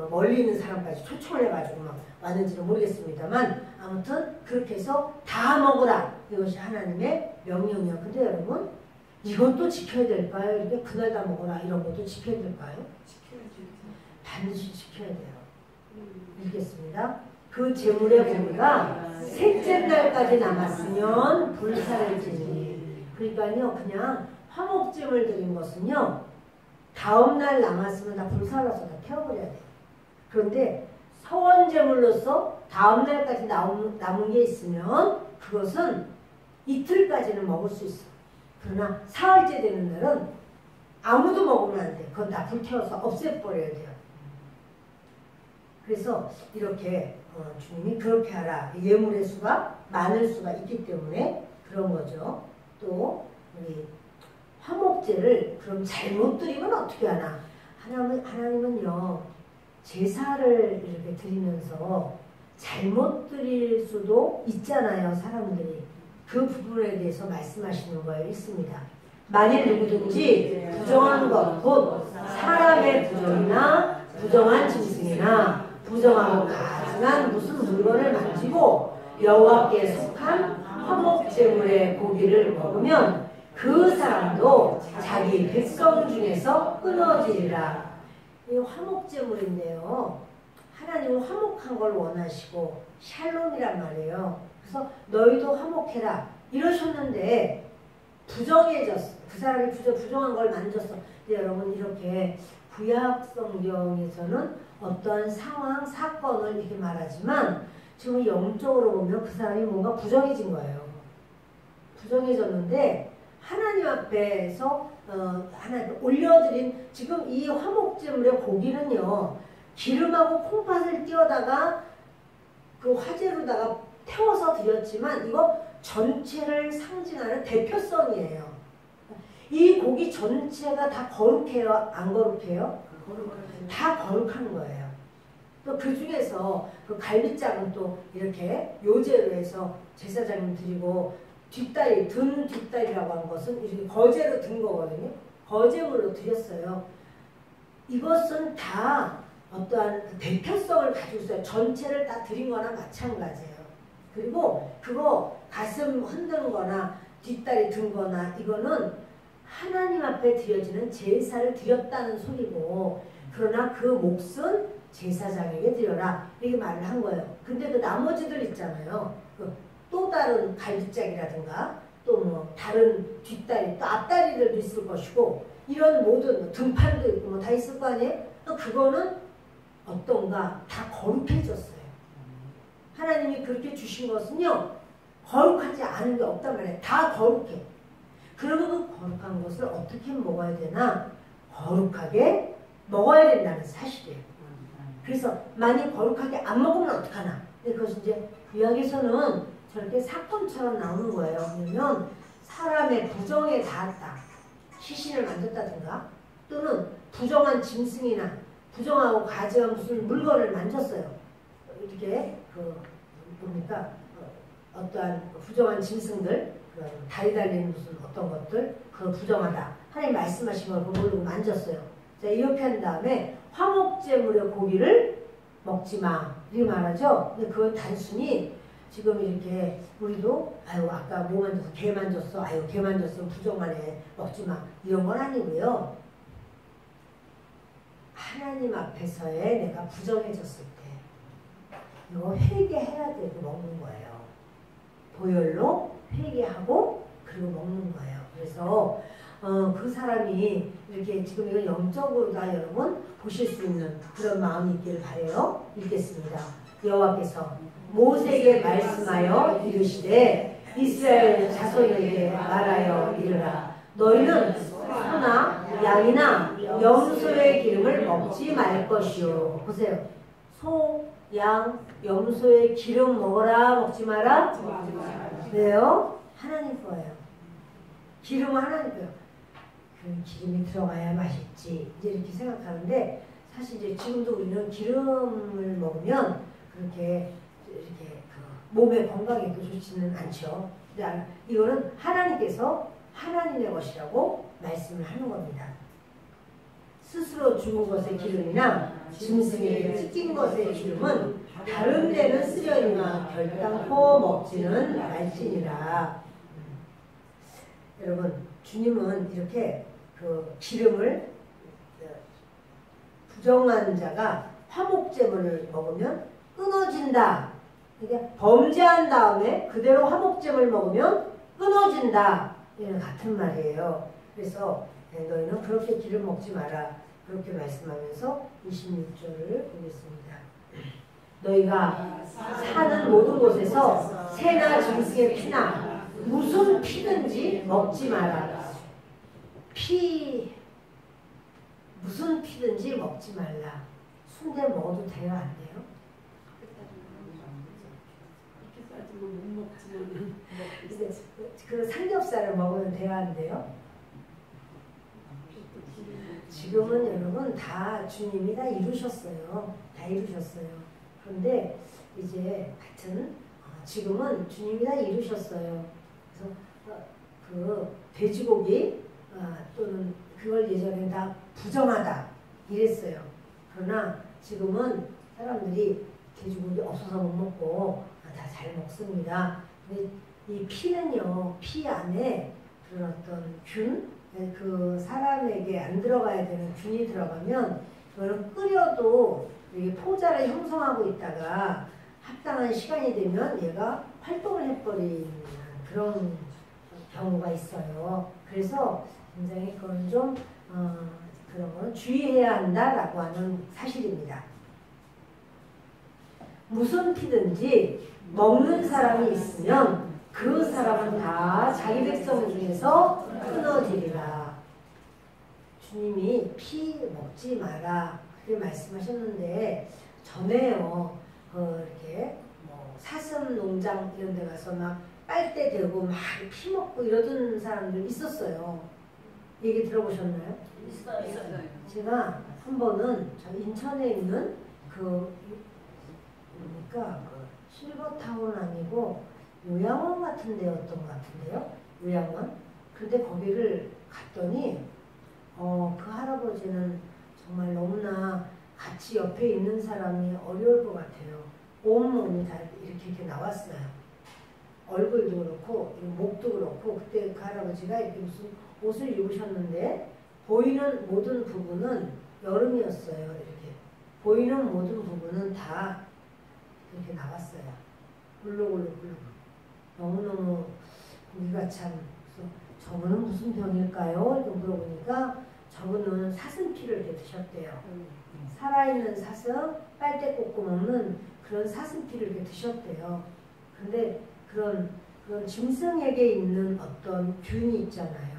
멀리 있는 사람까지 초청을 해가지고 막 왔는지는 모르겠습니다만 아무튼 그렇게 해서 다 먹으라. 이것이 하나님의 명령이야. 근데 여러분 이것도 지켜야 될까요? 이렇게 그날 다 먹어라 이런 것도 지켜야 될까요? 지켜야지. 반드시 지켜야 돼요. 읽겠습니다. 그 제물의 고기가 셋째 날까지 남았으면 불사를 지니. 그러니까요 그냥 화목제물 드린 것은요 다음 날 남았으면 다 불살라서 다 태워버려야 돼요. 그런데 서원제물로서 다음 날까지 남은 게 있으면 그것은 이틀까지는 먹을 수 있어. 그러나 사흘째 되는 날은 아무도 먹으면 안 돼. 그건 다 불태워서 없애버려야 돼요. 그래서 이렇게 주님이 그렇게 하라. 예물의 수가 많을 수가 있기 때문에 그런 거죠. 또 우리 화목제를 그럼 잘못 드리면 어떻게 하나? 하나님은요 제사를 이렇게 드리면서 잘못 드릴 수도 있잖아요. 사람들이 그 부분에 대해서 말씀하시는 거예요. 있습니다. 만일 누구든지 부정한 것, 곧 사람의 부정이나 부정한 짐승이나 부정하고 가증한 무슨 물건을 만지고 여호와께 속한 화목제물의 고기를 먹으면 그 사람도 자기 백성 중에서 끊어지리라. 이 화목제물인데요. 하나님은 화목한 걸 원하시고 샬롬이란 말이에요. 그래서 너희도 화목해라 이러셨는데 부정해졌어. 그 사람이 부정한 걸 만졌어. 근데 여러분 이렇게 구약 성경에서는 어떤 상황, 사건을 이렇게 말하지만 지금 영적으로 보면 그 사람이 뭔가 부정해진 거예요. 부정해졌는데 하나님 앞에서 하나님 올려드린 지금 이 화목제물의 고기는요 기름하고 콩팥을 띄워다가 그 화재로다가 태워서 드렸지만 이거 전체를 상징하는 대표성이에요. 이 고기 전체가 다 거룩해요? 안 거룩해요? 다 거룩한 거예요. 또 그 중에서 그 갈비장은 또 이렇게 요제로 해서 제사장님 드리고 뒷다리, 든 뒷다리라고 하는 것은 이렇게 거제로 든 거거든요. 거제물로 드렸어요. 이것은 다 어떠한 대표성을 가지고 있어요. 전체를 다 드린 거나 마찬가지예요. 그리고 그거 가슴 흔든 거나 뒷다리 든 거나 이거는 하나님 앞에 드려지는 제사를 드렸다는 소리고 그러나 그 몫은 제사장에게 드려라 이렇게 말을 한 거예요. 근데 그 나머지들 있잖아요. 또 다른 갈비짝이라든가 또 뭐 다른 뒷다리 또 앞다리들도 있을 것이고 이런 모든 등판도 있고 뭐 다 있을 거 아니에요? 그거는 어떤가 다 거룩해졌어요. 하나님이 그렇게 주신 것은요 거룩하지 않은 게 없단 말이에요. 다 거룩해. 그러면 그 거룩한 것을 어떻게 먹어야 되나? 거룩하게 먹어야 된다는 사실이에요. 그래서 만약 거룩하게 안 먹으면 어떡하나? 근데 그것이 이제 구약에서는 저렇게 사건처럼 나오는 거예요. 왜냐면 사람의 부정에 닿았다. 시신을 만졌다든가 또는 부정한 짐승이나 부정하고 가증한 무슨 물건을 만졌어요. 이렇게 뭡니까? 어떠한 부정한 짐승들 다리 달린 무슨 어떤 것들 그거 부정하다. 하나님 말씀하신 걸 모르고 만졌어요. 자 이렇게 한 다음에 화목제물의 고기를 먹지 마. 이렇게 말하죠. 근데 그건 단순히 지금 이렇게 우리도 아유 아까 뭐 만졌어? 개 만졌어. 아유 개 만졌으면 부정만 해. 먹지 마. 이런 건 아니고요. 하나님 앞에서의 내가 부정해졌을 때 이거 회개해야 되고 먹는 거예요. 보혈로 회개하고 그리고 먹는 거예요. 그래서 그 사람이 이렇게 지금 이건 영적으로 다 여러분 보실 수 있는 그런 마음이 있기를 바라요. 읽겠습니다. 여호와께서 모세에게 말씀하여 이르시되 이스라엘 자손에게 말하여 이르라. 너희는 소나 양이나 염소의 기름을 먹지 말 것이요. 보세요. 소, 양, 염소의 기름 먹어라 먹지 마라? 왜요? 하나님 거예요. 기름은 하나님 거예요. 그 기름이 들어가야 맛있지 이제 이렇게 생각하는데 사실 이제 지금도 우리는 기름을 먹으면 그렇게 이렇게 그 몸의 건강에 좋지는 않죠. 이거는 하나님께서 하나님의 것이라고 말씀을 하는 겁니다. 스스로 죽은 것의 기름이나 짐승에게 찢긴 것의 기름은 다른 데는 쓰려니와 결단코 먹지는 말지니라. 여러분 주님은 이렇게 그 기름을 부정한 자가 화목제물을 먹으면 끊어진다. 그러니까 범죄한 다음에 그대로 화목제물 먹으면 끊어진다. 이는 같은 말이에요. 그래서 너희는 그렇게 기름 먹지 마라. 그렇게 말씀하면서 26절을 보겠습니다. 너희가 사는 모든 곳에서 새나 짐승의 피나 무슨 피든지 먹지 마라. 무슨 피든지 먹지 말라. 순대 먹어도 돼요? 안 돼요? 그 삼겹살을 먹으면 돼요? 안 돼요? 지금은 여러분 다 주님이 다 이루셨어요. 다 이루셨어요. 그런데 이제 하여튼 지금은 주님이 다 이루셨어요. 그래서 그 돼지고기 또는 그걸 예전에 다 부정하다 이랬어요. 그러나 지금은 사람들이 돼지고기 없어서 못 먹고 다 잘 먹습니다. 근데 이 피는요, 피 안에 그런 어떤 균, 그 사람에게 안 들어가야 되는 균이 들어가면 그거는 끓여도 포자를 형성하고 있다가 합당한 시간이 되면 얘가 활동을 해버리는 그런 경우가 있어요. 그래서 굉장히 그건 좀 그런 건 주의해야 한다라고 하는 사실입니다. 무슨 피든지 먹는 사람이 있으면 그 사람은 다 자기 백성 중에서 끊어지리라. 주님이 피 먹지 마라 그렇게 말씀하셨는데 전에요 이렇게 뭐 사슴 농장 이런 데 가서 막 빨대 대고 막 피 먹고 이러던 사람들 있었어요. 얘기 들어보셨나요? 있어요. 제가 한 번은 저 인천에 있는 그 뭡니까 그 실버타운 아니고 요양원 같은 데였던 것 같은데요. 요양원. 근데 거기를 갔더니 그 할아버지는 정말 너무나 같이 옆에 있는 사람이 어려울 것 같아요. 온몸이 다 이렇게 나왔어요. 얼굴도 그렇고 목도 그렇고 그때 그 할아버지가 이렇게 무슨 옷을 입으셨는데 보이는 모든 부분은 여름이었어요. 이렇게 보이는 모든 부분은 다 이렇게 나왔어요. 굴룩굴룩굴룩. 너무너무 우리가 참 저분은 무슨 병일까요? 이렇게 물어보니까 저분은 사슴피를 이렇게 드셨대요. 살아있는 사슴 빨대 꽂고 먹는 그런 사슴피를 이렇게 드셨대요. 근데 그런 짐승에게 있는 어떤 균이 있잖아요.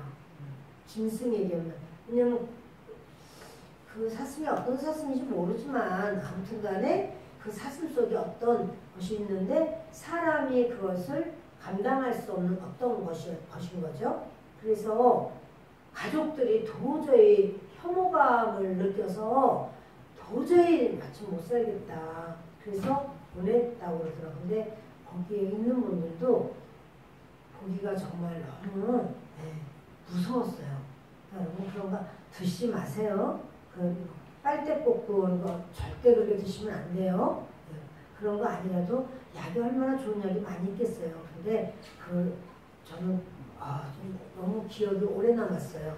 짐승에게 있는 왜냐면 그 사슴이 어떤 사슴인지 모르지만 아무튼 간에 그 사슴 속에 어떤 것이 있는데 사람이 그것을 감당할 수 없는 어떤 것인 거죠. 그래서 가족들이 도저히 혐오감을 느껴서 도저히 마침 못 살겠다. 그래서 보냈다고 그러더라고요. 근데 거기에 있는 분들도 보기가 정말 너무 무서웠어요. 여러분 그런 거 드시지 마세요. 그 빨대 꽂고 그런 거 절대 그렇게 드시면 안 돼요. 그런 거 아니라도 약이 얼마나 좋은 약이 많이 있겠어요. 근데 저는 좀 너무 기억이 오래 남았어요.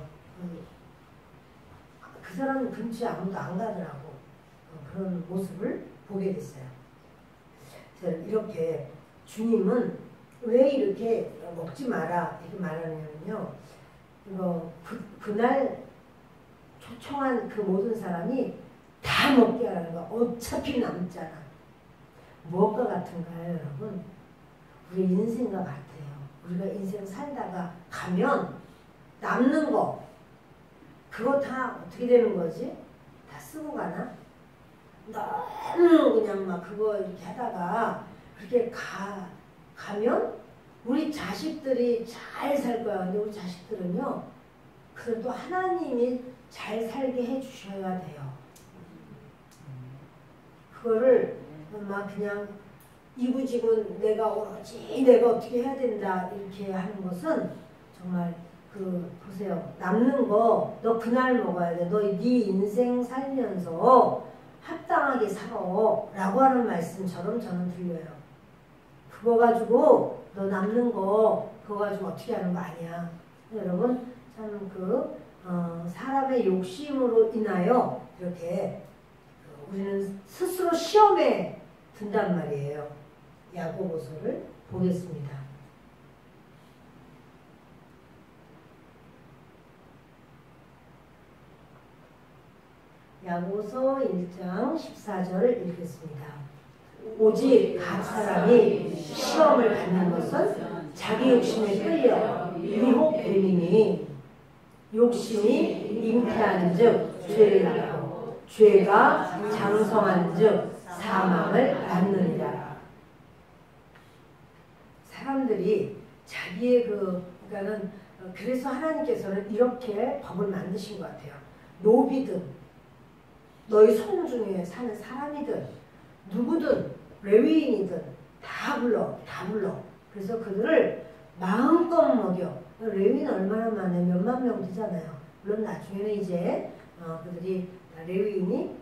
그 사람 근처에 아무도 안 가더라고. 그런 모습을 보게 됐어요. 이렇게 주님은 왜 이렇게 먹지 마라 이렇게 말하냐면요. 그날 초청한 그 모든 사람이 다 먹게 하라는 거. 어차피 남잖아. 무엇과 같은가요, 여러분? 우리 인생과 같아요. 우리가 인생 살다가 가면 남는 거 그거 다 어떻게 되는 거지? 다 쓰고 가나? 너무 그냥 막 그거 이렇게 하다가 그렇게 가면 우리 자식들이 잘 살 거야. 근데 우리 자식들은요 그래도 하나님이 잘 살게 해주셔야 돼요. 그거를 막 그냥 이구지구 내가 오로지 내가 어떻게 해야 된다 이렇게 하는 것은 정말 보세요. 남는 거 너 그날 먹어야 돼. 너 네 인생 살면서 합당하게 살아 라고 하는 말씀처럼 저는 들려요. 그거 가지고 너 남는 거 그거 가지고 어떻게 하는 거 아니야. 여러분 참 사람의 욕심으로 인하여 이렇게 우리는 스스로 시험에 든단 말이에요. 야고보서를 보겠습니다. 야고보서 1장 14절을 읽겠습니다. 오직 각 사람이 시험을 받는 것은 자기 욕심에 끌려 미혹됨이니 욕심이 잉태하는 즉 죄를 낳고 죄가 장성한 즉 사망을 낳느니라. 사람들이 자기의 그러니까는 그래서 하나님께서는 이렇게 법을 만드신 것 같아요. 노비든 너희 성 중에 사는 사람이든 누구든 레위인이든 다 불러. 그래서 그들을 마음껏 먹여. 레위인 얼마나 많아요? 몇만 명 되잖아요. 물론 나중에는 이제 그들이 레위인이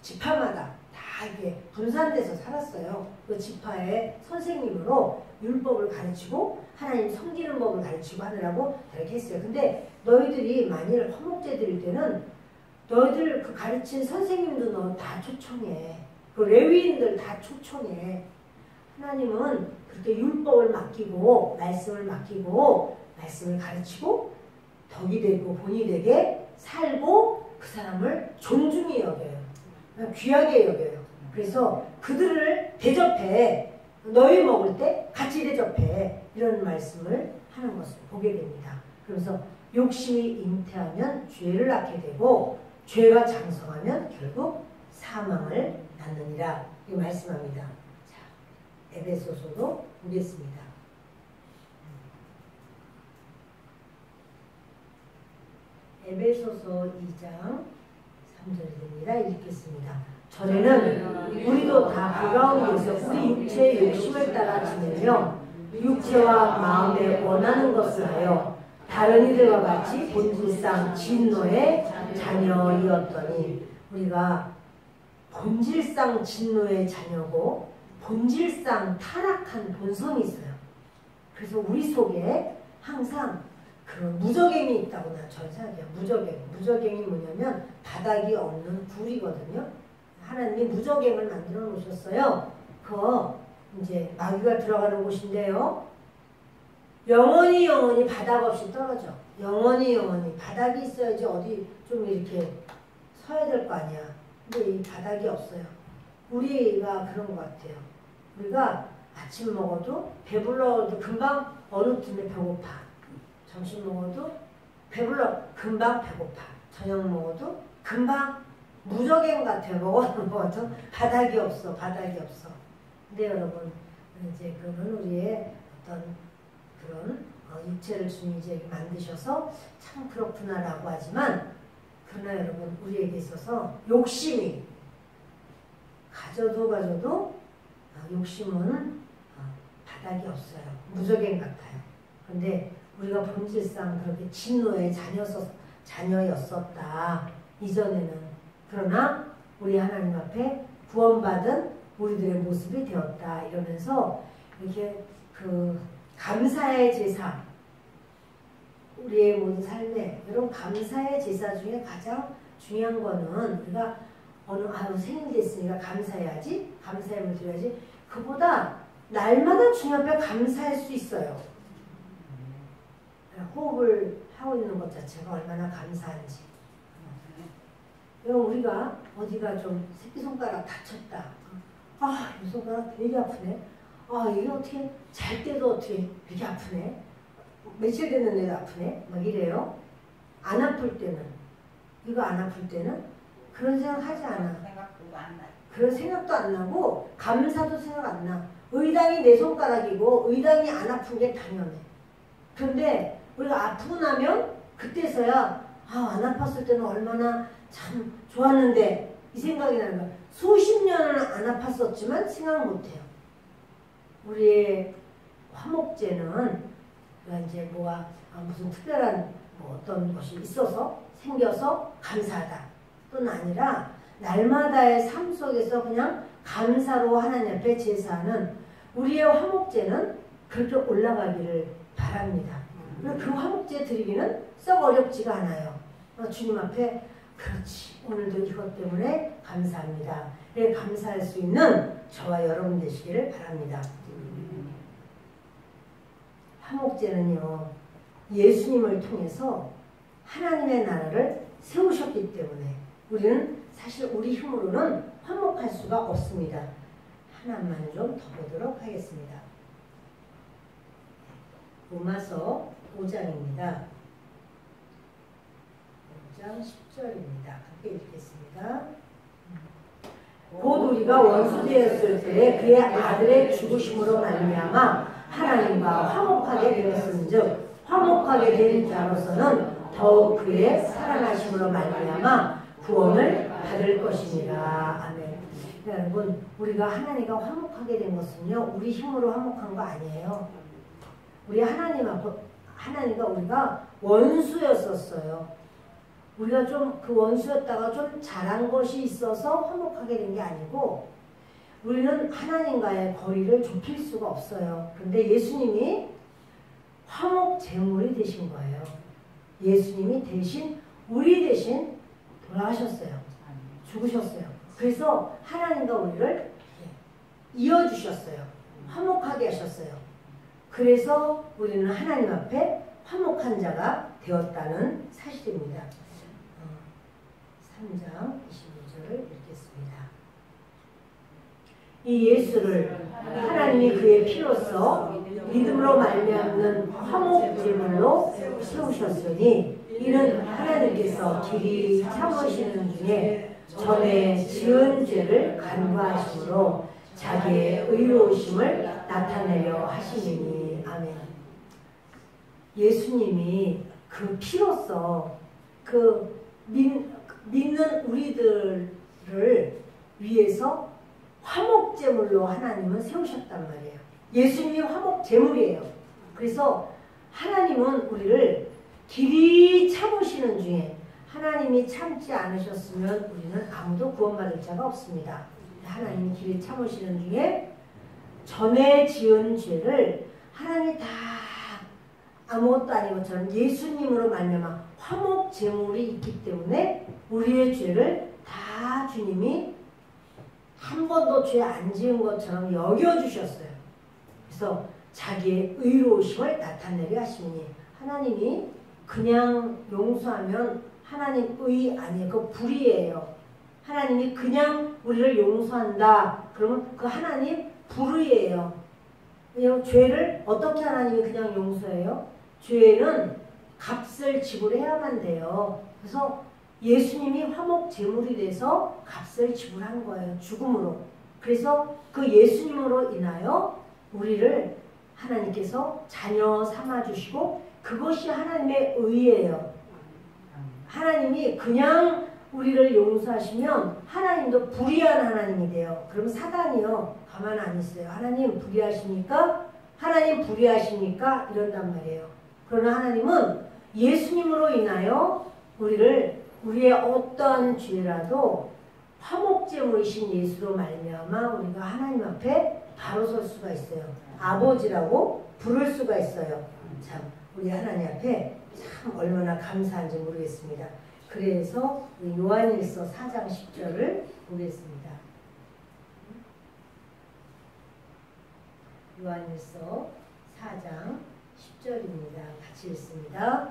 지파마다 다 이게 분산돼서 살았어요. 그 지파의 선생님으로 율법을 가르치고 하나님 섬기는 법을 가르치고 하느라고 이렇게 했어요. 근데 너희들이 만일 화목제 드릴 때는 너희들 그 가르친 선생님도 너 다 초청해. 그 레위인들 다 초청해. 하나님은 그렇게 율법을 맡기고 말씀을 맡기고 말씀을 가르치고 덕이 되고 본이 되게 살고 그 사람을 존중히 여겨요. 귀하게 여겨요. 그래서 그들을 대접해. 너희 먹을 때 같이 대접해. 이런 말씀을 하는 것을 보게 됩니다. 그래서 욕심이 잉태하면 죄를 낳게 되고 죄가 장성하면 결국 사망을 낳느니라. 이 말씀합니다. 자, 에베소서도 보겠습니다. 에베소서 2장 3절입니다. 읽겠습니다. 전에는 우리도 다 그 가운데서 우리 육체의 욕심을 따라 지내며 육체와 마음에 원하는 것을 하여 다른 이들과 같이 본질상 진노의 자녀이었더니 우리가 본질상 진노의 자녀고 본질상 타락한 본성이 있어요. 그래서 우리 속에 항상 그 무저갱이 있다고 저는 생각해요. 무저갱이 뭐냐면 바닥이 없는 굴이거든요. 하나님이 무저갱을 만들어 놓으셨어요. 그거 이제 마귀가 들어가는 곳인데요. 영원히 바닥 없이 떨어져. 영원히 바닥이 있어야지 어디 좀 이렇게 서야 될 거 아니야. 근데 이 바닥이 없어요. 우리가 그런 것 같아요. 우리가 아침 먹어도 배불러도 금방 어느 틈에 배고파. 점심 먹어도 배불러 금방 배고파. 저녁 먹어도 금방 무저갱 같아요. 먹어도 바닥이 없어. 근데 여러분 이제 그건 우리의 어떤 그런 육체를 주님이 이제 만드셔서 참 그렇구나라고 하지만 그러나 여러분 우리에게 있어서 욕심이 가져도 욕심은 바닥이 없어요. 무저갱 같아요. 근데 우리가 본질상 그렇게 진노의 자녀였었다. 이전에는. 그러나 우리 하나님 앞에 구원받은 우리들의 모습이 되었다. 이러면서 이렇게 감사의 제사, 우리의 모든 삶에 여러분 감사의 제사 중에 가장 중요한 거는 우리가 생일 됐으니까 감사해야지, 감사함을 드려야지. 그보다 날마다 주님 앞에 감사할 수 있어요. 호흡을 하고 있는 것 자체가 얼마나 감사한지. 여러분 우리가 어디가 좀 새끼손가락 다쳤다. 이 손가락 되게 아프네. 이게 어떻게 잘 때도 어떻게 이렇게 아프네. 며칠 됐는데도 아프네. 막 이래요. 안 아플 때는 이거 안 아플 때는 그런 생각 하지 않아. 그런 생각도 안 나고 감사도 생각 안 나. 의당이 내 손가락이고 의당이 안 아픈 게 당연해. 그런데 우리가 아프고 나면 그때서야 안 아팠을 때는 얼마나 참 좋았는데 이 생각이 나는 거야. 수십 년은 안 아팠었지만 생각 못해요. 우리의 화목제는 이제 무슨 특별한 어떤 것이 있어서 생겨서 감사하다 뿐 아니라 날마다의 삶 속에서 그냥 감사로 하나님 앞에 제사하는 우리의 화목제는 그렇게 올라가기를 바랍니다. 그 화목제 드리기는 썩 어렵지가 않아요. 주님 앞에 그렇지 오늘도 이것 때문에 감사합니다. 감사할 수 있는 저와 여러분 되시기를 바랍니다. 화목제는요 예수님을 통해서 하나님의 나라를 세우셨기 때문에 우리는 사실 우리 힘으로는 화목할 수가 없습니다. 하나만 좀 더 보도록 하겠습니다. 로마서 5장입니다. 5장 10절입니다. 함께 읽겠습니다. 곧 우리가 원수되었을 때 그의 아들의 죽으심으로 말미암아 하나님과 화목하게 되었은즉 화목하게 된 자로서는 더욱 그의 살아나심으로 말미암아 구원을 받을 것입니다. 아멘. 여러분 우리가 하나님과 화목하게 된 것은요 우리 힘으로 화목한 거 아니에요. 우리 하나님과 우리가 원수였었어요. 우리가 좀 그 원수였다가 좀 잘한 것이 있어서 화목하게 된 게 아니고 우리는 하나님과의 거리를 좁힐 수가 없어요. 그런데 예수님이 화목 제물이 되신 거예요. 예수님이 대신 우리 대신 돌아가셨어요. 죽으셨어요. 그래서 하나님과 우리를 이어주셨어요. 화목하게 하셨어요. 그래서 우리는 하나님 앞에 화목한 자가 되었다는 사실입니다. 3장 25절을 읽겠습니다. 이 예수를 하나님이 그의 피로써 믿음으로 말미암는 화목제물로 세우셨으니 이는 하나님께서 길이 참으시는 중에 전에 지은 죄를 간과하심으로 자기의 의로우심을 나타내려 하시니 아멘. 예수님이 그 피로써 그 믿는 우리들을 위해서 화목제물로 하나님은 세우셨단 말이에요. 예수님이 화목제물이에요. 그래서 하나님은 우리를 길이 참으시는 중에 하나님이 참지 않으셨으면 우리는 아무도 구원받을 자가 없습니다. 하나님이 길이 참으시는 중에 전에 지은 죄를 하나님이 다 아무것도 아닌 것처럼 예수님으로 말미암아 화목제물이 있기 때문에 우리의 죄를 다 주님이 한 번도 죄 안 지은 것처럼 여겨주셨어요. 그래서 자기의 의로우심을 나타내려 하시니 하나님이 그냥 용서하면 하나님 의 아니에요. 그 불의예요. 하나님이 그냥 우리를 용서한다. 그러면 그 하나님 불의예요. 왜냐하면 죄를 어떻게 하나님이 그냥 용서해요? 죄는 값을 지불해야만 돼요. 그래서 예수님이 화목 제물이 돼서 값을 지불한 거예요. 죽음으로. 그래서 그 예수님으로 인하여 우리를 하나님께서 자녀 삼아주시고 그것이 하나님의 의예요. 하나님이 그냥 우리를 용서하시면 하나님도 불의한 하나님이 돼요. 그럼 사단이요. 가만 안 있어요. 하나님 불의하십니까? 하나님 불의하십니까? 이런단 말이에요. 그러나 하나님은 예수님으로 인하여 우리의 어떠한 죄라도 화목제물이신 예수로 말미암아 우리가 하나님 앞에 바로 설 수가 있어요. 아버지라고 부를 수가 있어요. 참 우리 하나님 앞에 참 얼마나 감사한지 모르겠습니다. 그래서 요한일서 4장 10절을 보겠습니다. 요한일서 4장 10절입니다. 같이 읽습니다.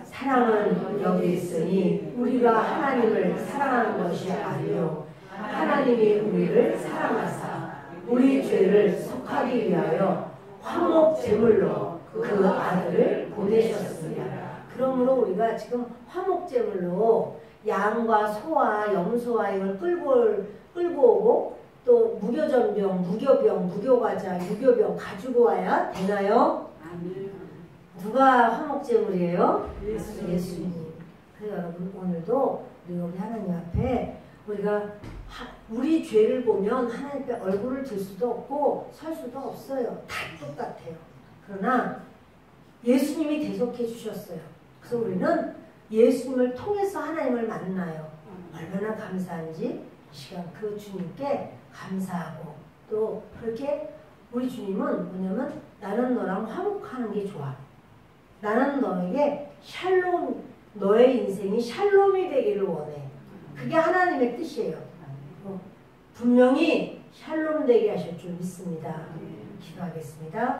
사랑은 여기 있으니 우리가 하나님을 사랑하는 것이 아니요 하나님이 우리를 사랑하사 우리 죄를 속하기 위하여 화목 제물로 그 아들을 보내셨습니다. 그러므로 우리가 지금 화목 제물로 양과 소와 염소와 이걸 끌고 오고 또 무교전병, 무교병, 무교과자, 유교병 가지고 와야 되나요? 누가 화목제물이에요? 예수님. 그래서 여러분 오늘도 우리 하나님 앞에 우리가 우리 죄를 보면 하나님 앞에 얼굴을 들 수도 없고 설 수도 없어요. 다 똑같아요. 그러나 예수님이 대속해 주셨어요. 그래서 우리는 예수님을 통해서 하나님을 만나요. 얼마나 감사한지 이 시간 그 주님께 감사하고 또 그렇게 우리 주님은 뭐냐면 나는 너랑 화목하는 게 좋아. 나는 너에게 샬롬, 너의 인생이 샬롬이 되기를 원해. 그게 하나님의 뜻이에요. 분명히 샬롬 되게 하실 줄 믿습니다. 기도하겠습니다.